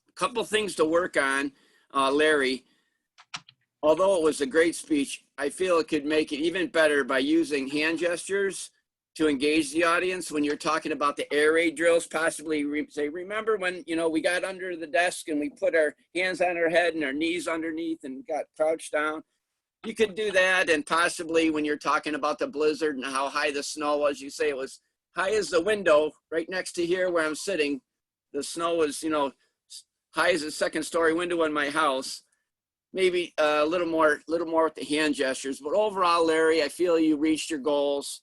A couple things to work on, Larry. Although it was a great speech, I feel it could make it even better by using hand gestures to engage the audience when you're talking about the air raid drills. Possibly say, remember when, you know, we got under the desk and we put our hands on our head and our knees underneath and got crouched down. You could do that. And possibly when you're talking about the blizzard and how high the snow was, you say it was high as the window right next to here where I'm sitting. The snow was, you know, high as a second story window in my house. Maybe a little more with the hand gestures, but overall, Larry, I feel you reached your goals,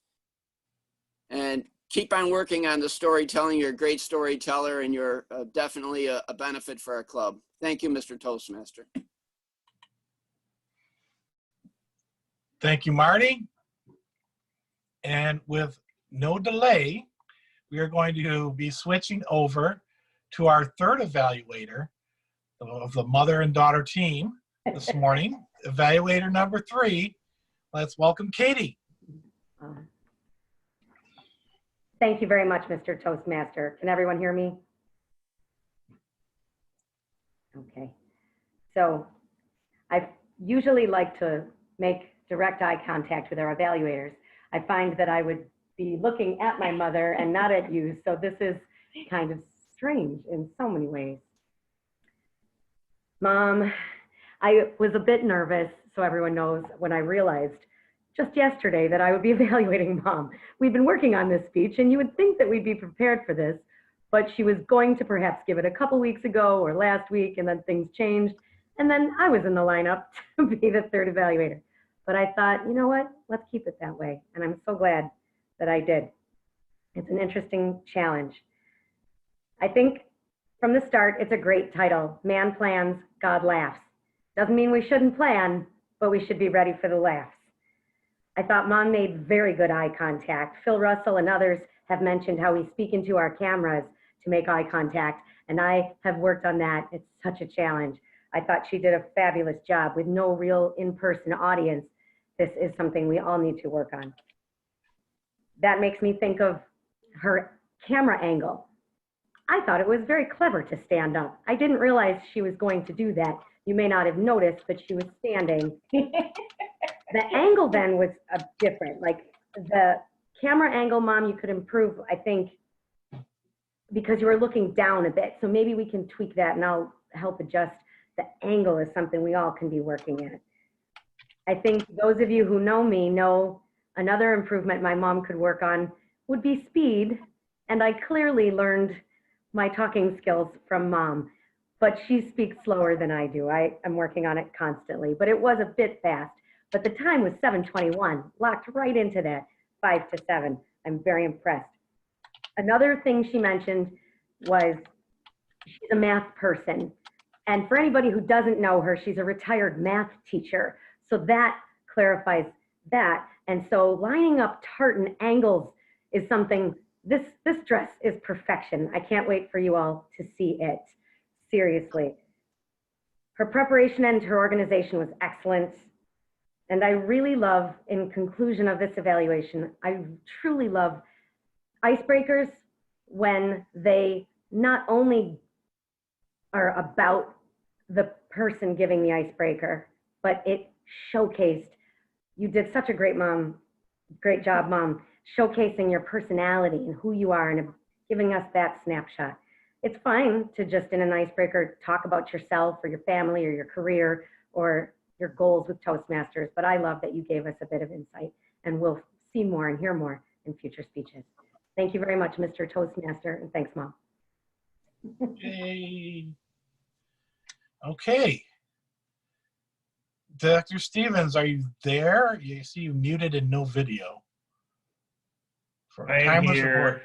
and keep on working on the storytelling. You're a great storyteller, and you're definitely a benefit for our club. Thank you, Mr. Toastmaster. Thank you, Marty. And with no delay, we are going to be switching over to our third evaluator of the mother and daughter team this morning. Evaluator number 3. Let's welcome Katie. Thank you very much, Mr. Toastmaster. Can everyone hear me? Okay. So I usually like to make direct eye contact with our evaluators. I find that I would be looking at my mother and not at you, so this is kind of strange in so many ways. Mom, I was a bit nervous, so everyone knows, when I realized just yesterday that I would be evaluating Mom. We've been working on this speech, and you would think that we'd be prepared for this, but she was going to perhaps give it a couple weeks ago or last week, and then things changed, and then I was in the lineup to be the third evaluator. But I thought, you know what, let's keep it that way, and I'm so glad that I did. It's an interesting challenge. I think from the start, it's a great title, Man Plans, God Laughs. Doesn't mean we shouldn't plan, but we should be ready for the laughs. I thought Mom made very good eye contact. Phil Russell and others have mentioned how we speak into our cameras to make eye contact, and I have worked on that. It's such a challenge. I thought she did a fabulous job. With no real in-person audience, this is something we all need to work on. That makes me think of her camera angle. I thought it was very clever to stand up. I didn't realize she was going to do that. You may not have noticed, but she was standing. The angle then was different. Like the camera angle, Mom, you could improve, I think, because you were looking down a bit. So maybe we can tweak that, and I'll help adjust. The angle is something we all can be working at. I think those of you who know me know another improvement my mom could work on would be speed. And I clearly learned my talking skills from Mom, but she speaks slower than I do. I am working on it constantly, but it was a bit fast. But the time was 7:21, locked right into that, 5 to 7. I'm very impressed. Another thing she mentioned was she's a math person. And for anybody who doesn't know her, she's a retired math teacher. So that clarifies that. And so lining up tartan angles is something, this dress is perfection. I can't wait for you all to see it. Seriously. Her preparation and her organization was excellent. And I really love, in conclusion of this evaluation, I truly love icebreakers when they not only are about the person giving the icebreaker, but it showcased, you did such a great job, Mom, showcasing your personality and who you are and giving us that snapshot. It's fine to just in an icebreaker talk about yourself or your family or your career or your goals with Toastmasters, but I love that you gave us a bit of insight, and we'll see more and hear more in future speeches. Thank you very much, Mr. Toastmaster, and thanks, Mom. Yay. Okay. Dr. Stevens, are you there? You see you muted and no video. For I am timeless here. report.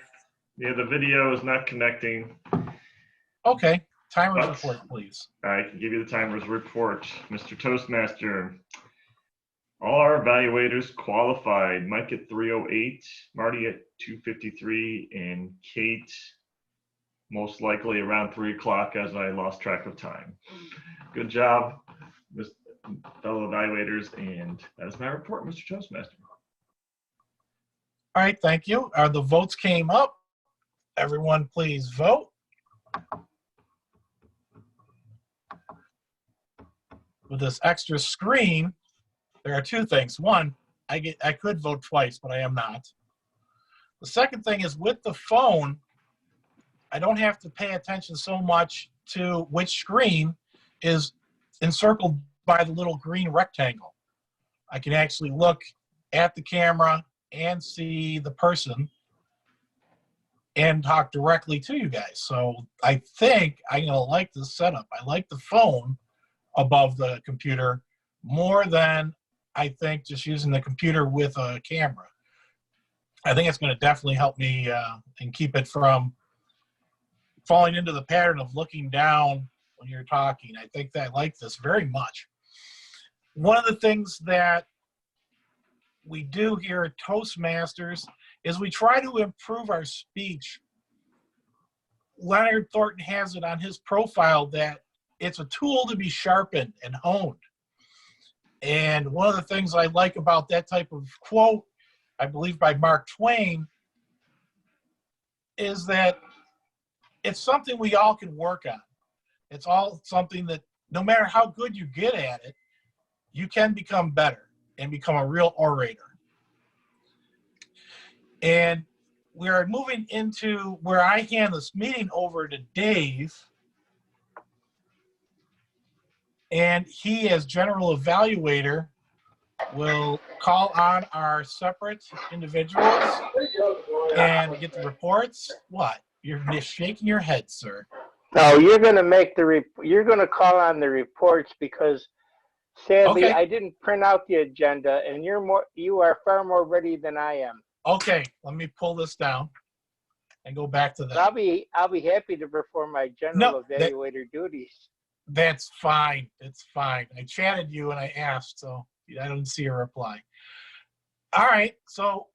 Yeah, the video is not connecting. Okay. Timer's But report, please. I can give you the timer's report. Mr. Toastmaster, all our evaluators qualified. Mike at 3:08, Marty at 2:53, and Kate most likely around 3 o'clock as I lost track of time. Good job, fellow evaluators, and that is my report, Mr. Toastmaster. All right, thank you. The votes came up. Everyone, please vote. With this extra screen, there are two things. One, I could vote twice, but I am not. The second thing is with the phone, I don't have to pay attention so much to which screen is encircled by the little green rectangle. I can actually look at the camera and see the person and talk directly to you guys. So I think I'm gonna like this setup. I like the phone above the computer more than I think just using the computer with a camera. I think it's gonna definitely help me and keep it from falling into the pattern of looking down when you're talking. I think that I like this very much. One of the things that we do here at Toastmasters is we try to improve our speech. Leonard Thornton has it on his profile that it's a tool to be sharpened and honed. And one of the things I like about that type of quote, I believe by Mark Twain, is that it's something we all can work on. It's all something that no matter how good you get at it, you can become better and become a real orator. And we're moving into where I hand this meeting over to Dave. And he, as general evaluator, will call on our separate individuals and get the reports. What? You're just shaking your head, sir. No, you're going to make you're going to call on the reports because sadly Okay. I didn't print out the agenda and you are far more ready than I am. Okay, let me pull this down and go back to that. I'll be happy to perform my general evaluator duties. That's fine. It's fine. I chatted you and I asked, so I didn't see a reply. All right, so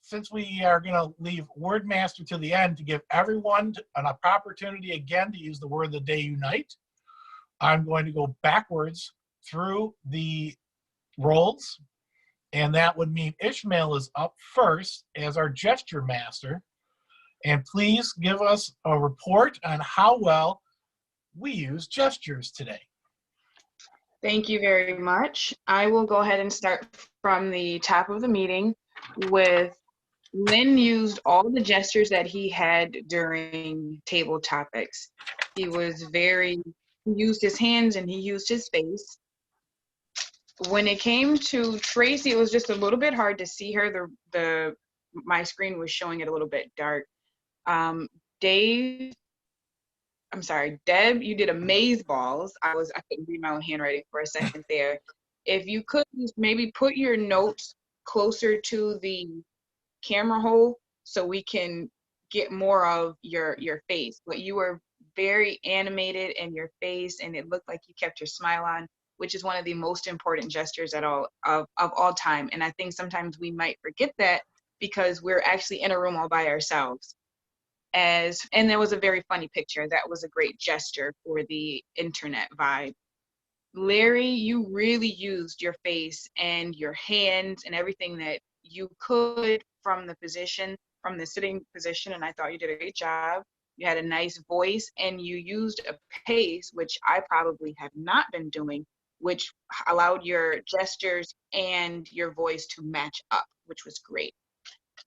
since we are going to leave Wordmaster to the end to give everyone an opportunity again to use the word of the day, unite, I'm going to go backwards through the roles, and that would mean Ishmael is up first as our gesture master. And please give us a report on how well we use gestures today. Thank you very much. I will go ahead and start from the top of the meeting with Lynn used all the gestures that he had during table topics. He used his hands and he used his face. When it came to Tracy, it was just a little bit hard to see her. My screen was showing it a little bit dark. Deb, you did amaze balls. I couldn't read my own handwriting for a second there. If you could maybe put your notes closer to the camera hole so we can get more of your face. But you were very animated in your face and it looked like you kept your smile on, which is one of the most important gestures of all time. And I think sometimes we might forget that because we're actually in a room all by ourselves. And there was a very funny picture. That was a great gesture for the internet vibe. Larry, you really used your face and your hands and everything that you could from the sitting position, and I thought you did a great job. You had a nice voice and you used a pace, which I probably have not been doing, which allowed your gestures and your voice to match up, which was great.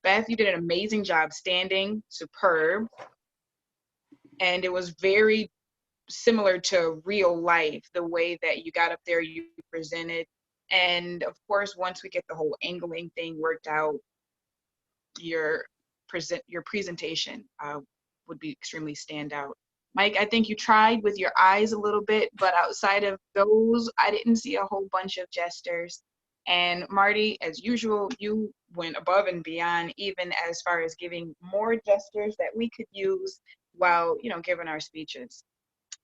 Beth, you did an amazing job standing, superb. And it was very similar to real life, the way that you got up there, you presented. And of course, once we get the whole angling thing worked out, your presentation would be extremely standout. Mike, I think you tried with your eyes a little bit, but outside of those, I didn't see a whole bunch of gestures. And Marty, as usual, you went above and beyond, even as far as giving more gestures that we could use while, giving our speeches.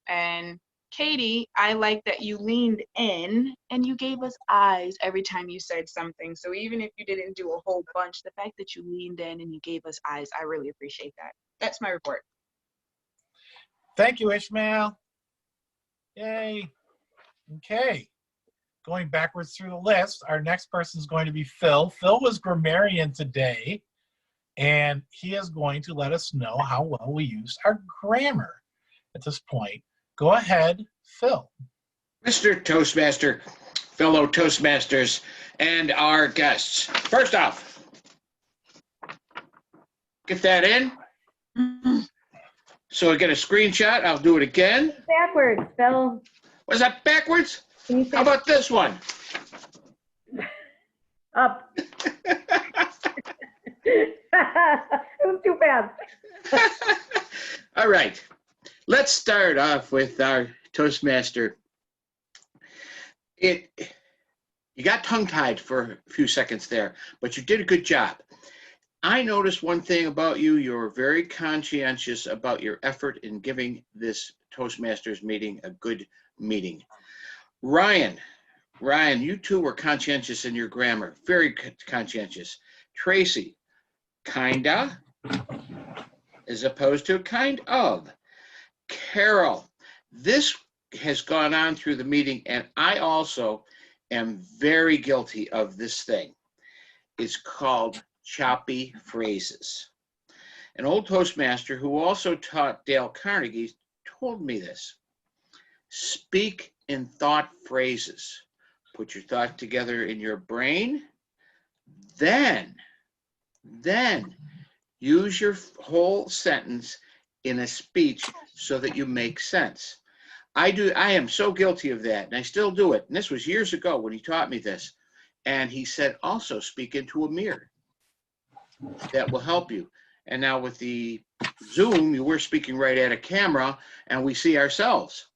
And Katie, I like that you leaned in and you gave us eyes every time you said something. So even if you didn't do a whole bunch, the fact that you leaned in and you gave us eyes, I really appreciate that. That's my report. Thank you, Ishmael. Yay. Okay. Going backwards through the list, our next person is going to be Phil. Phil was grammarian today, and he is going to let us know how well we used our grammar at this point. Go ahead, Phil. Mr. Toastmaster, fellow Toastmasters, and our guests. First off, get that in. So I get a screenshot. I'll do it again. Backwards, Phil. Was that backwards? How about this one? Up. It was too fast. All right. Let's start off with our Toastmaster. You got tongue-tied for a few seconds there, but you did a good job. I noticed one thing about you. You're very conscientious about your effort in giving this Toastmasters meeting a good meeting. Ryan, you too were conscientious in your grammar, very conscientious. Tracy, kinda, as opposed to kind of. Carol, this has gone on through the meeting, and I also am very guilty of this thing. It's called choppy phrases. An old Toastmaster who also taught Dale Carnegie told me this. Speak in thought phrases. Put your thought together in your brain. Then use your whole sentence in a speech so that you make sense. I am so guilty of that, and I still do it. And this was years ago when he taught me this. And he said, also speak into a mirror. That will help you. And now with the Zoom, we're speaking right at a camera, and we see ourselves.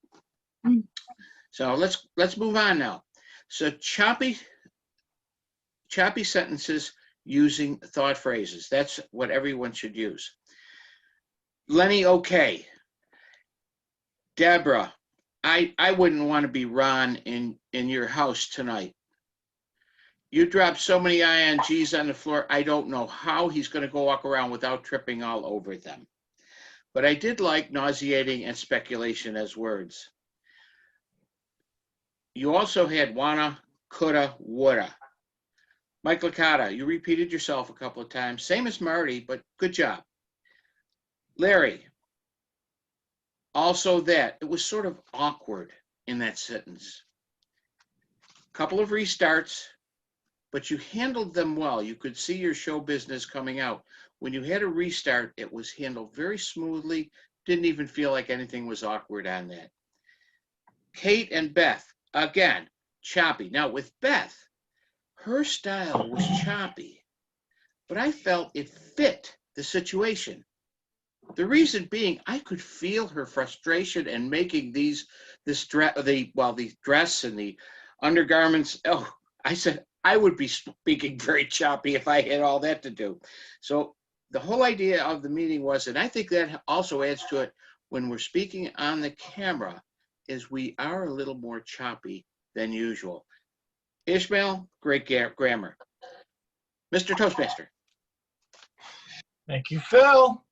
So let's move on now. So choppy sentences using thought phrases. That's what everyone should use. Lenny, okay. Deborah, I wouldn't want to be Ron in your house tonight. You dropped so many INGs on the floor, I don't know how he's going to go walk around without tripping all over them. But I did like nauseating and speculation as words. You also had wanna, coulda, woulda. Mike Licata, you repeated yourself a couple of times. Same as Marty, but good job. Larry, also that. It was sort of awkward in that sentence. Couple of restarts, but you handled them well. You could see your show business coming out. When you had a restart, it was handled very smoothly. Didn't even feel like anything was awkward on that. Kate and Beth, again, choppy. Now with Beth, her style was choppy, but I felt it fit the situation. The reason being, I could feel her frustration and making the dress and the undergarments. Oh, I said I would be speaking very choppy if I had all that to do. So the whole idea of the meeting was, and I think that also adds to it, when we're speaking on the camera, is we are a little more choppy than usual. Ishmael, great grammar. Mr. Toastmaster. Thank you, Phil.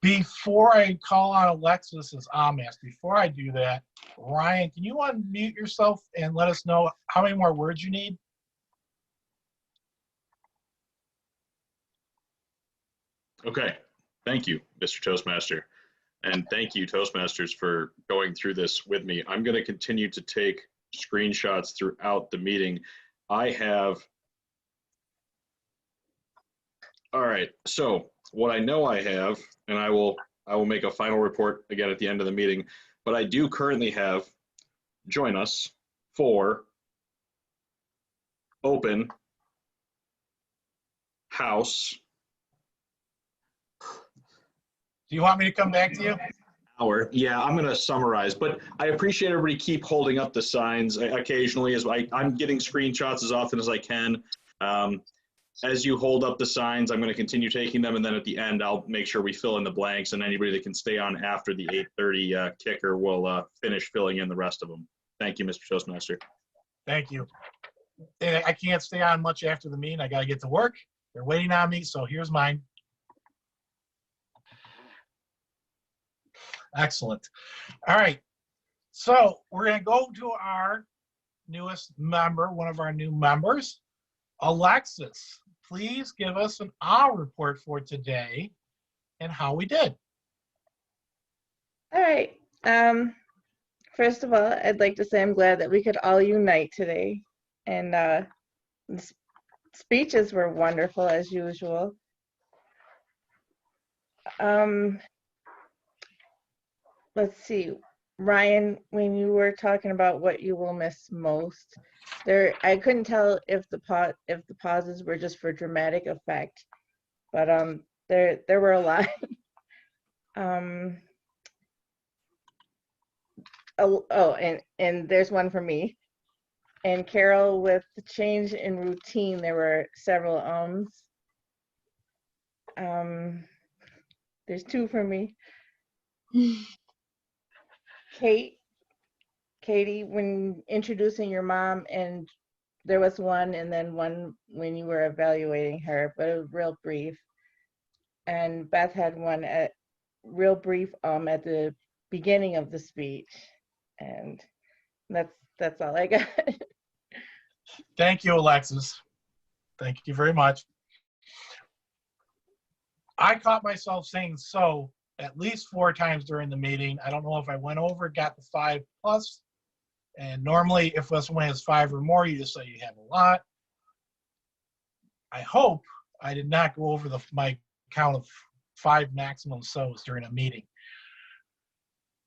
Before I call on Alexis as Amas, before I do that, Ryan, can you unmute yourself and let us know how many more words you need? Okay, thank you, Mr. Toastmaster. And thank you, Toastmasters, for going through this with me. I'm going to continue to take screenshots throughout the meeting. All right, so what I know I have, and I will make a final report again at the end of the meeting, but I do currently have join us for open house. Do you want me to come back to you? Yeah, I'm going to summarize, but I appreciate everybody keep holding up the signs occasionally as I'm getting screenshots as often as I can. as you hold up the signs, I'm going to continue taking them, and then at the end, I'll make sure we fill in the blanks, and anybody that can stay on after the 8:30 kicker will finish filling in the rest of them. Thank you, Mr. Toastmaster. Thank you. And I can't stay on much after the meeting. I got to get to work. They're waiting on me, so here's mine. Excellent. All right. So we're going to go to our newest member, one of our new members, Alexis. Please give us an hour report for today and how we did. All right. First of all, I'd like to say I'm glad that we could all unite today. And the speeches were wonderful as usual. Let's see. Ryan, when you were talking about what you will miss most, I couldn't tell if the pauses were just for dramatic effect, but there were a lot. And there's one for me. And Carol, with the change in routine, there were several ums. There's two for me. Katie, when introducing your mom, and there was one, and then one when you were evaluating her, but it was real brief. And Beth had one real brief at the beginning of the speech, and that's all I got. Thank you, Alexis. Thank you very much. I caught myself saying so at least 4 times during the meeting. I don't know if I went over, got the 5+. And normally, if someone has 5 or more, you just say you have a lot. I hope I did not go over my count of 5 maximum so's during a meeting.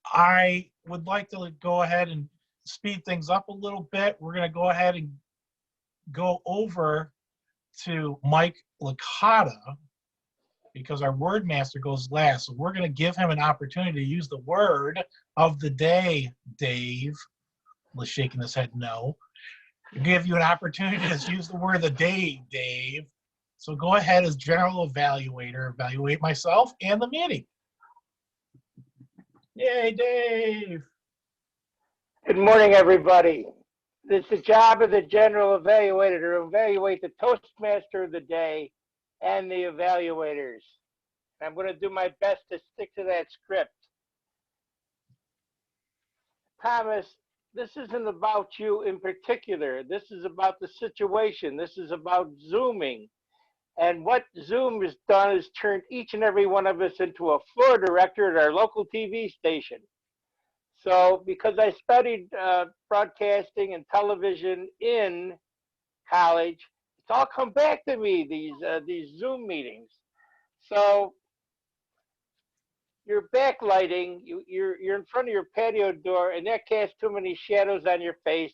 I would like to go ahead and speed things up a little bit. We're going to go ahead and go over to Mike Licata because our word master goes last. So we're going to give him an opportunity to use the word of the day, Dave. Was shaking his head no. We'll give you an opportunity to use the word of the day, Dave. So go ahead as general evaluator, evaluate myself and the meeting. Yay, Dave. Good morning, everybody. It's the job of the general evaluator to evaluate the Toastmaster of the day and the evaluators. I'm going to do my best to stick to that script. Thomas, this isn't about you in particular. This is about the situation. This is about Zooming. And what Zoom has done is turned each and every one of us into a floor director at our local TV station. So because I studied broadcasting and television in college, it's all come back to me, these Zoom meetings. So you're backlighting, you're in front of your patio door, and that casts too many shadows on your face.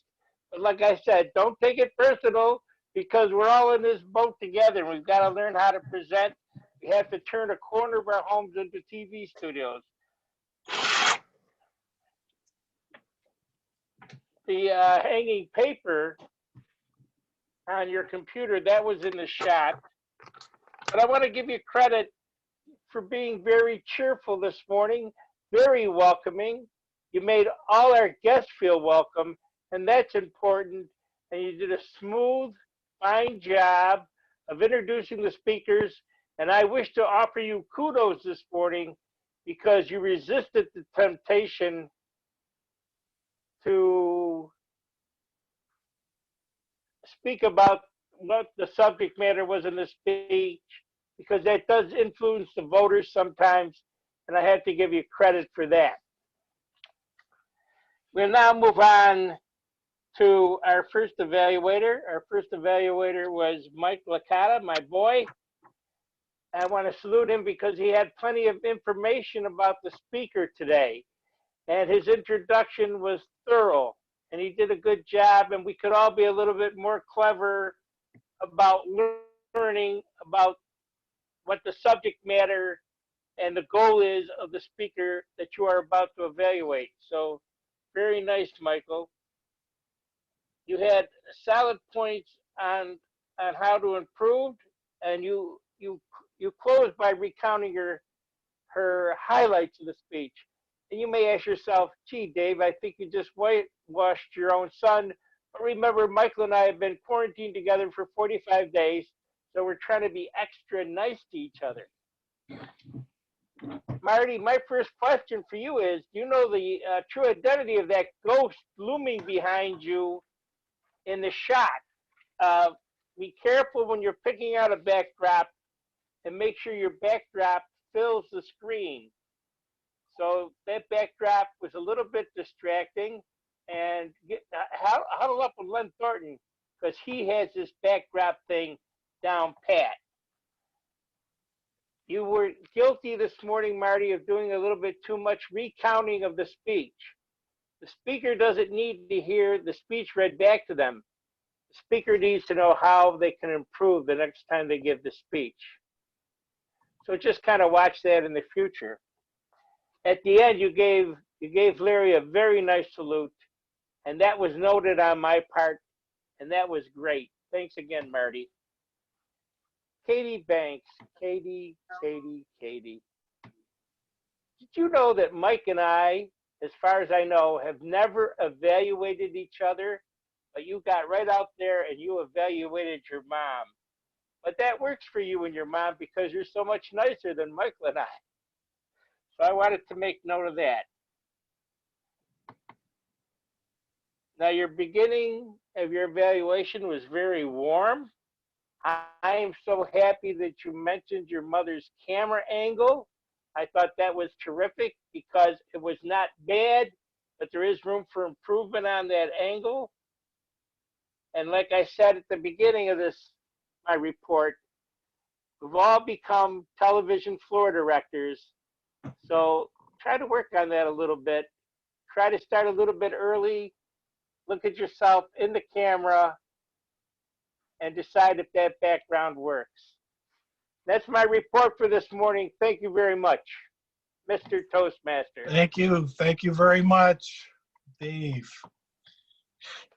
But like I said, don't take it personal, because we're all in this boat together. We've got to learn how to present. We have to turn a corner of our homes into TV studios. The hanging paper on your computer, that was in the shot. But I want to give you credit for being very cheerful this morning, very welcoming. You made all our guests feel welcome, and that's important. And you did a smooth, fine job of introducing the speakers. And I wish to offer you kudos this morning because you resisted the temptation to speak about what the subject matter was in the speech, because that does influence the voters sometimes, and I have to give you credit for that. We'll now move on to our first evaluator. Our first evaluator was Mike Licata, my boy. I want to salute him because he had plenty of information about the speaker today, and his introduction was thorough, and he did a good job, and we could all be a little bit more clever about learning about what the subject matter and the goal is of the speaker that you are about to evaluate. So very nice, Michael. You had solid points on how to improve. and you close by recounting her highlights of the speech. And you may ask yourself, gee, Dave, I think you just whitewashed your own son. But remember, Michael and I have been quarantined together for 45 days, so we're trying to be extra nice to each other. Marty, my first question for you is, do you know the true identity of that ghost looming behind you in the shot? Be careful when you're picking out a backdrop and make sure your backdrop fills the screen. So that backdrop was a little bit distracting, and huddle up with Len Thornton because he has this backdrop thing down pat. You were guilty this morning, Marty, of doing a little bit too much recounting of the speech. The speaker doesn't need to hear the speech read back to them. The speaker needs to know how they can improve the next time they give the speech. So just kind of watch that in the future. At the end, you gave Larry a very nice salute, and that was noted on my part, and that was great. Thanks again, Marty. Katie Banks, Katie. Did you know that Mike and I, as far as I know, have never evaluated each other, but you got right out there and you evaluated your mom. But that works for you and your mom because you're so much nicer than Michael and I. So I wanted to make note of that. Now, your beginning of your evaluation was very warm. I am so happy that you mentioned your mother's camera angle. I thought that was terrific because it was not bad, but there is room for improvement on that angle. And like I said at the beginning of my report, we've all become television floor directors. So try to work on that a little bit. Try to start a little bit early. Look at yourself in the camera and decide if that background works. That's my report for this morning. Thank you very much, Mr. Toastmaster. Thank you. Thank you very much, Dave.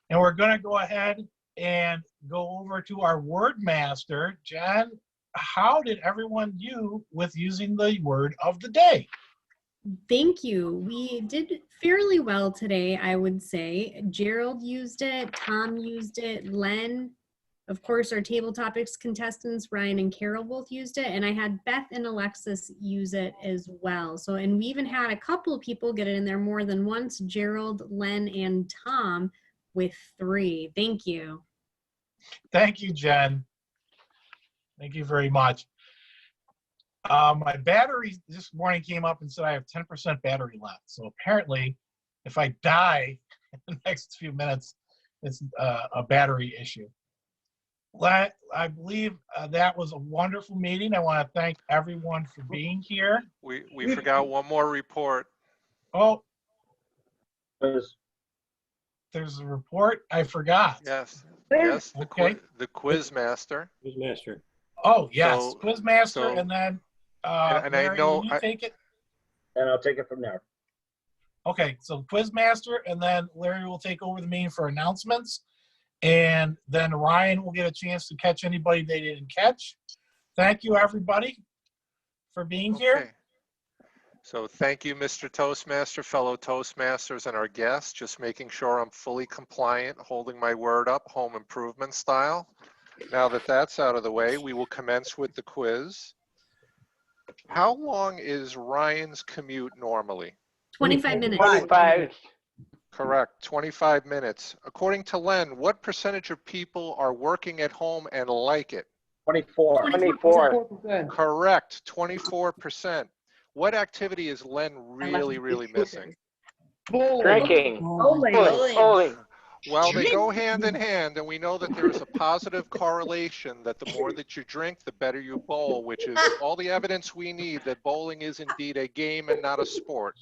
And we're going to go ahead and go over to our word master. Jen, how did everyone do with using the word of the day? Thank you. We did fairly well today, I would say. Gerald used it, Tom used it, Len, of course, our table topics contestants, Ryan and Carol, both used it, and I had Beth and Alexis use it as well. So, and we even had a couple of people get it in there more than once, Gerald, Len, and Tom with 3. Thank you. Thank you, Jen. Thank you very much. My battery this morning came up and said I have 10% battery left. So apparently, if I die in the next few minutes, it's a battery issue. I believe that was a wonderful meeting. I want to thank everyone for being here. We forgot one more report. Oh, there's a report. I forgot. Yes. Yes. Okay. The quiz master. Quiz master. Oh yes, So- quiz master, so- and then and I Larry, know will you take it? And I'll take it from there. Okay, so quiz master, and then Larry will take over the meeting for announcements, and then Ryan will get a chance to catch anybody they didn't catch. Thank you, everybody, for being here. So thank you, Mr. Toastmaster, fellow Toastmasters, and our guests. Just making sure I'm fully compliant, holding my word up, home improvement style. Now that that's out of the way, we will commence with the quiz. How long is Ryan's commute normally? 25 minutes. 25. Correct, 25 minutes. According to Len, what percentage of people are working at home and like it? 24. 24. Correct, 24%. What activity is Len really missing? Drinking. Bowling. Well, they go hand in hand, and we know that there is a positive correlation that the more that you drink, the better you bowl, which is all the evidence we need that bowling is indeed a game and not a sport.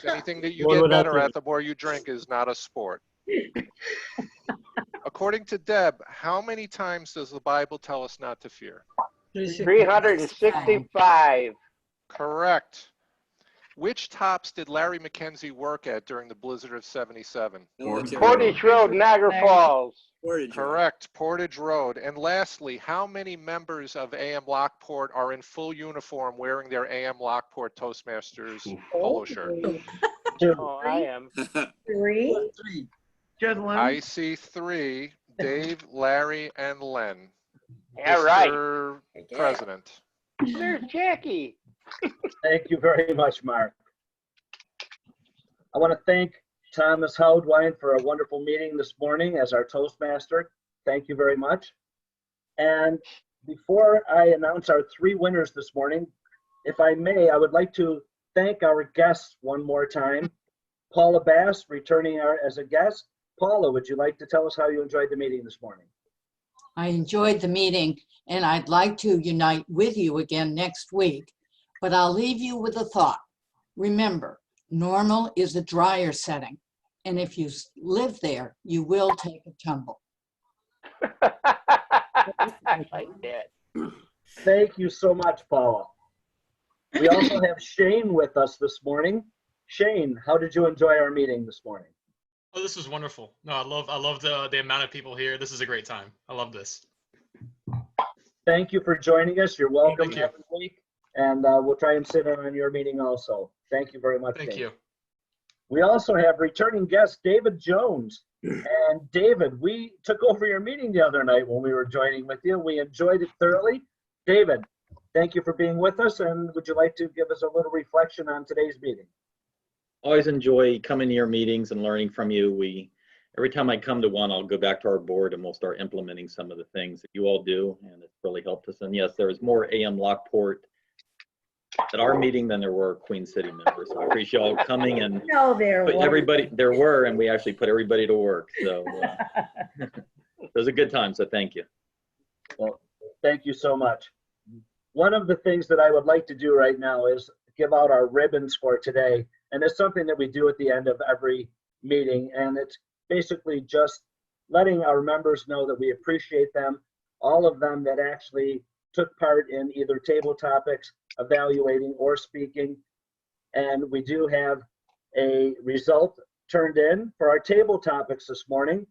Anything that you get better at, the more you drink, is not a sport. According to Deb, how many times does the Bible tell us not to fear? 365. Correct. Which tops did Larry McKenzie work at during the blizzard of '77? Portage Road, Niagara Falls. Correct, Portage Road. And lastly, how many members of AM Lockport are in full uniform wearing their AM Lockport Toastmasters polo shirt? Oh, I am. Three. I see 3, Dave, Larry, and Len. Yeah, right. Mr. President. There's Jackie. Thank you very much, Mark. I want to thank Thomas Houdwine for a wonderful meeting this morning as our Toastmaster. Thank you very much. And before I announce our 3 winners this morning, if I may, I would like to thank our guests one more time. Paula Bass, returning as a guest. Paula, would you like to tell us how you enjoyed the meeting this morning? I enjoyed the meeting, and I'd like to unite with you again next week, but I'll leave you with a thought. Remember, normal is a drier setting, and if you live there, you will take a tumble. I like that. Thank you so much, Paula. We also have Shane with us this morning. Shane, how did you enjoy our meeting this morning? Oh, this was wonderful. No, I love the amount of people here. This is a great time. I love this. Thank you for joining us. You're welcome Thank you. every week, and we'll try and sit in on your meeting also. Thank you very much. Thank Shane. you. We also have returning guest David Jones. And David, we took over your meeting the other night when we were joining with you. We enjoyed it thoroughly. David, thank you for being with us, and would you like to give us a little reflection on today's meeting? Always enjoy coming to your meetings and learning from you. Every time I come to one, I'll go back to our board and we'll start implementing some of the things that you all do, and it's really helped us. And yes, there's more AM Lockport at our meeting than there were Queen City members. So I appreciate you all coming and No, there put was. everybody. There were, and we actually put everybody to work. So it was a good time. So thank you. Well, thank you so much. One of the things that I would like to do right now is give out our ribbons for today. And it's something that we do at the end of every meeting. And it's basically just letting our members know that we appreciate them, all of them that actually took part in either table topics, evaluating, or speaking. And we do have a result turned in for our table topics this morning.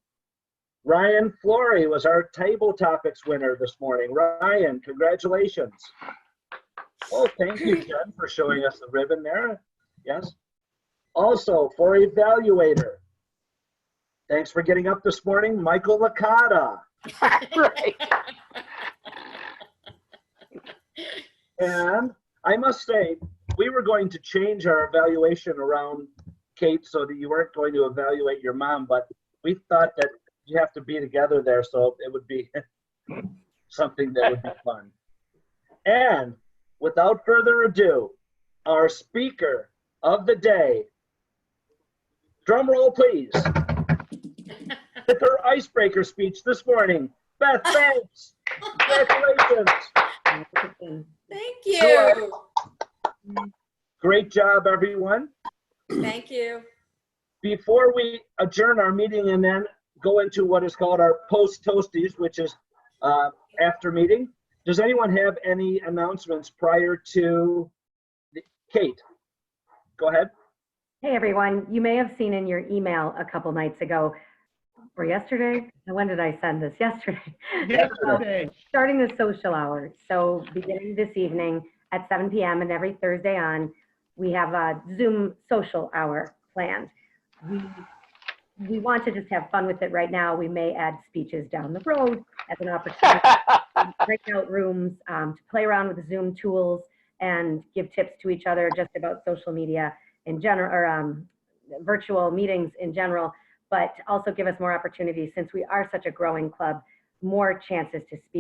Ryan Flory was our table topics winner this morning. Ryan, congratulations. Oh, thank you, Jen, for showing us the ribbon there. Yes. Also, for evaluator, thanks for getting up this morning, Michael Licata. Right. And I must say, we were going to change our evaluation around Kate so that you weren't going to evaluate your mom, but we thought that you have to be together there, so it would be something that would be fun. And without further ado, our speaker of the day, drum roll please, with her icebreaker speech this morning, Beth Banks. Congratulations. Thank you. Great job, everyone. Thank you. Before we adjourn our meeting and then go into what is called our post-toasties, which is after meeting, does anyone have any announcements prior to Kate? Go ahead. Hey, everyone. You may have seen in your email a couple nights ago, or yesterday. When did I send this? Yesterday. Yesterday. Starting the social hour. So beginning this evening at 7 p.m. and every Thursday on, we have a Zoom social hour planned. We want to just have fun with it right now. We may add speeches down the road as an opportunity, breakout rooms, to play around with the Zoom tools and give tips to each other just about social media in general, or virtual meetings in general, but also give us more opportunities, since we are such a growing club, more chances to speak